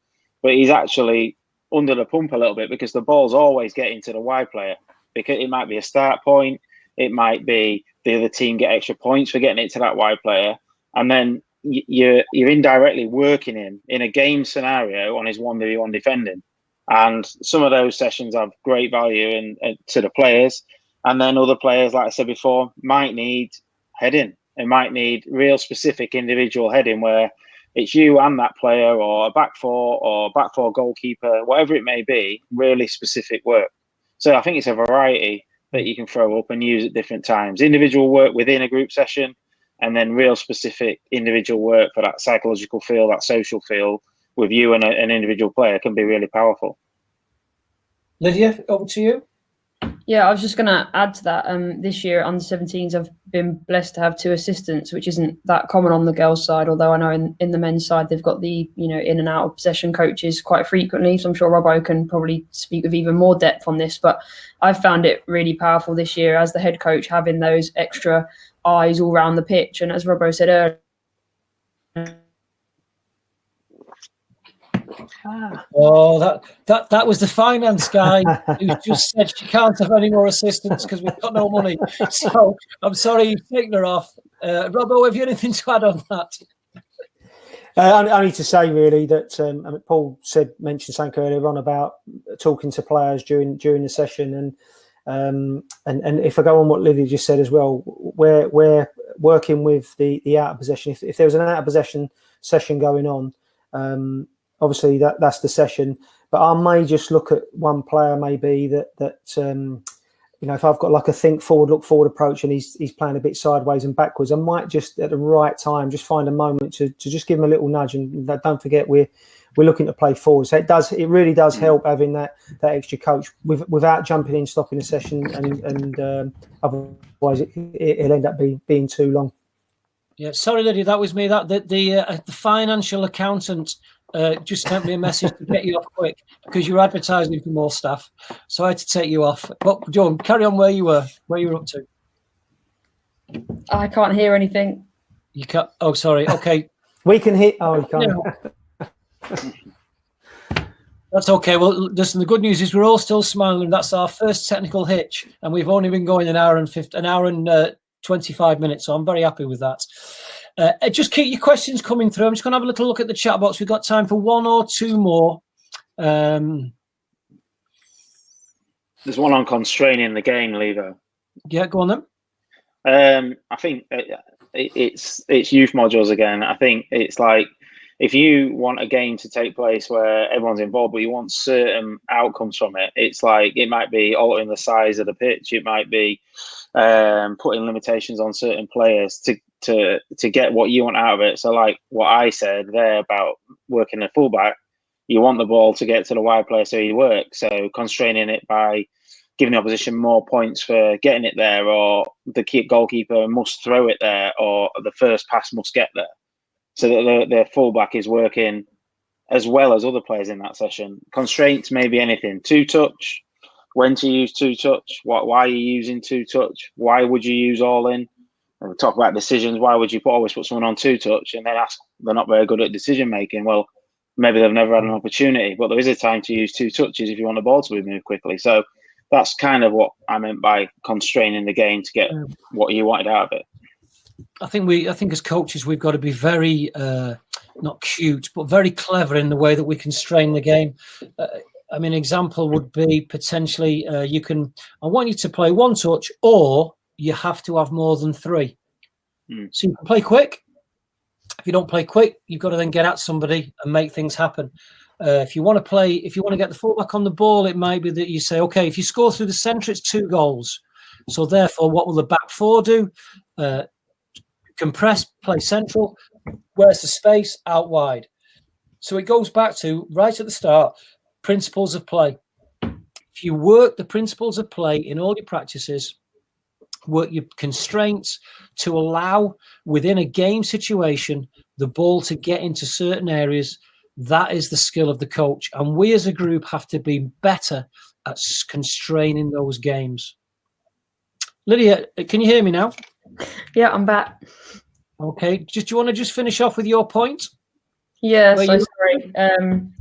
but he's actually under the pump a little bit because the ball's always getting to the wide player. Because it might be a start point, It might be the other team get extra points for getting it to that wide player. And then you're indirectly working him in a game scenario on his 1v1 defending. And some of those sessions have great value to the players. And then other players, like I said before, might need heading. It might need real specific individual heading where it's you and that player, or a back four goalkeeper, whatever it may be, really specific work. So I think it's a variety that you can throw up and use at different times. Individual work within a group session, and then real specific individual work for that psychological feel, that social feel with you and an individual player can be really powerful. Lydia, over to you. Yeah, I was just going to add to that. This year, under 17s, I've been blessed to have 2 assistants, which isn't that common on the girls' side. Although I know in the men's side, they've got the in and out of possession coaches quite frequently. So I'm sure Robbo can probably speak with even more depth on this. But I've found it really powerful this year as the head coach, having those extra eyes all around the pitch. And as Robbo said earlier. Oh, that was the finance guy who just said she can't have any more assistants because we've got no money. So I'm sorry you've taken her off. Robbo, have you anything to add on that? I need to say really that Paul mentioned something earlier on about talking to players during the session, and if I go on what Lydia just said as well, we're working with the out of possession. If there was an out of possession session going on, obviously that's the session. But I may just look at one player, maybe that if I've got like a think forward, look forward approach, and he's playing a bit sideways and backwards, I might just at the right time just find a moment to just give him a little nudge. And don't forget we're looking to play forward. So it really does help having that extra coach without jumping in, stopping a session, and otherwise it'll end up being too long. Yeah, sorry, Lydia, that was me. That the financial accountant just sent me a message to get you off quick because you're advertising for more staff. So I had to take you off. But John, carry on where you were up to. I can't hear anything. You can't. Oh, sorry. Okay. We can hear. Oh, you can't. That's okay. Well, listen, the good news is we're all still smiling. That's our first technical hitch, and we've only been going an hour and 25 minutes. So I'm very happy with that. Just keep your questions coming through. I'm just going to have a little look at the chat box. We've got time for 1 or 2 more. There's one on constraining the game, Levo. Yeah, go on then. I think it's youth modules again. I think it's like if you want a game to take place where everyone's involved, but you want certain outcomes from it, it's like it might be altering the size of the pitch. It might be putting limitations on certain players to get what you want out of it. So like what I said there about working a fullback, you want the ball to get to the wide player so you work. So constraining it by giving the opposition more points for getting it there, or the goalkeeper must throw it there, or the first pass must get there. So that their fullback is working as well as other players in that session. Constraints may be anything. 2-touch, when to use 2-touch, why are you using 2-touch, why would you use all in? And we talk about decisions. Why would you always put someone on 2-touch and then ask they're not very good at decision making? Well, maybe they've never had an opportunity, but there is a time to use 2 touches if you want the ball to be moved quickly. So that's kind of what I meant by constraining the game to get what you wanted out of it. I think as coaches we've got to be very not cute, but very clever in the way that we constrain the game. I mean, example would be potentially I want you to play 1 touch, or you have to have more than 3. So you can play quick. If you don't play quick, you've got to then get at somebody and make things happen. If you want to get the fullback on the ball, it might be that you say, okay, if you score through the centre, it's 2 goals. So therefore, what will the back 4 do? Compress, play central. Where's the space? Out wide. So it goes back to, right at the start, principles of play. If you work the principles of play in all your practices, work your constraints to allow within a game situation the ball to get into certain areas, that is the skill of the coach. And we as a group have to be better at constraining those games. Lydia, can you hear me now? Yeah, I'm back. Okay. Do you want to just finish off with your point? Yeah, sorry. I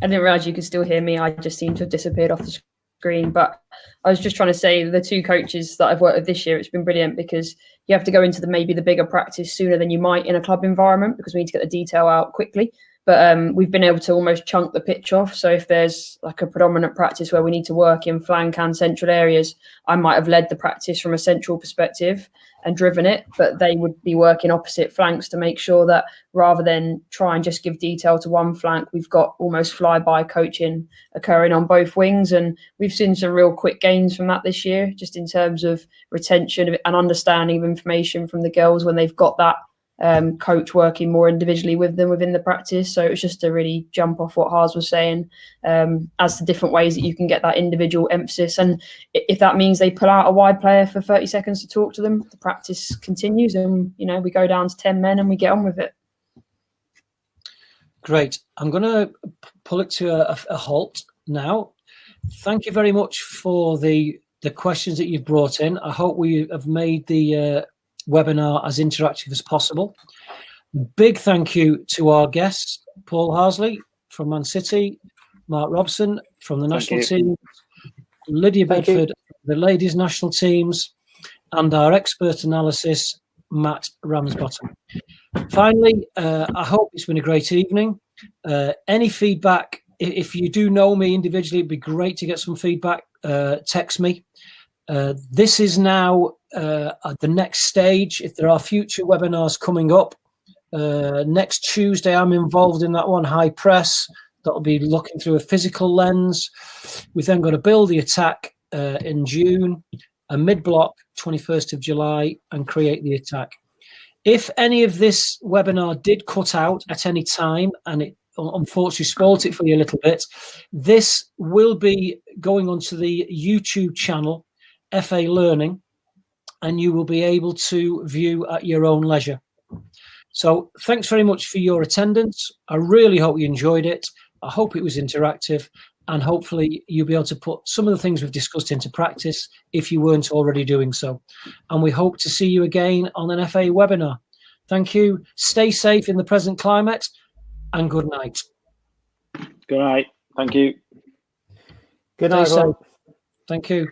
didn't realise you could still hear me. I just seemed to have disappeared off the screen. But I was just trying to say the 2 coaches that I've worked with this year, it's been brilliant because you have to go into maybe the bigger practice sooner than you might in a club environment because we need to get the detail out quickly. But we've been able to almost chunk the pitch off. So if there's like a predominant practice where we need to work in flank and central areas, I might have led the practice from a central perspective and driven it, but they would be working opposite flanks to make sure that rather than try and just give detail to one flank, we've got almost flyby coaching occurring on both wings. And we've seen some real quick gains from that this year, just in terms of retention and understanding of information from the girls when they've got that coach working more individually with them within the practice. So it was just to really jump off what Hars was saying as to different ways that you can get that individual emphasis. And if that means they pull out a wide player for 30 seconds to talk to them, the practice continues and, you know, we go down to 10 men and we get on with it. Great. I'm going to pull it to a halt now. Thank you very much for the questions that you've brought in. I hope we have made the webinar as interactive as possible. Big thank you to our guests, Paul Harsley from Man City, Mark Robson from the national team, Lydia Bedford, the ladies' national teams, and our expert analysis, Matt Ramsbottom. Finally, I hope it's been a great evening. Any feedback, if you do know me individually, it'd be great to get some feedback. Text me. This is now at the next stage. If there are future webinars coming up, next Tuesday I'm involved in that one, high press. That'll be looking through a physical lens. We've then got to build the attack in June, a mid-block 21st of July, and create the attack. If any of this webinar did cut out at any time and it unfortunately spoilt it for you a little bit, this will be going onto the YouTube channel, FA Learning, and you will be able to view at your own leisure. So thanks very much for your attendance. I really hope you enjoyed it. I hope it was interactive, and hopefully you'll be able to put some of the things we've discussed into practice if you weren't already doing so. And we hope to see you again on an FA webinar. Thank you. Stay safe in the present climate, and good night. Good night. Thank you. Good night. Thank you.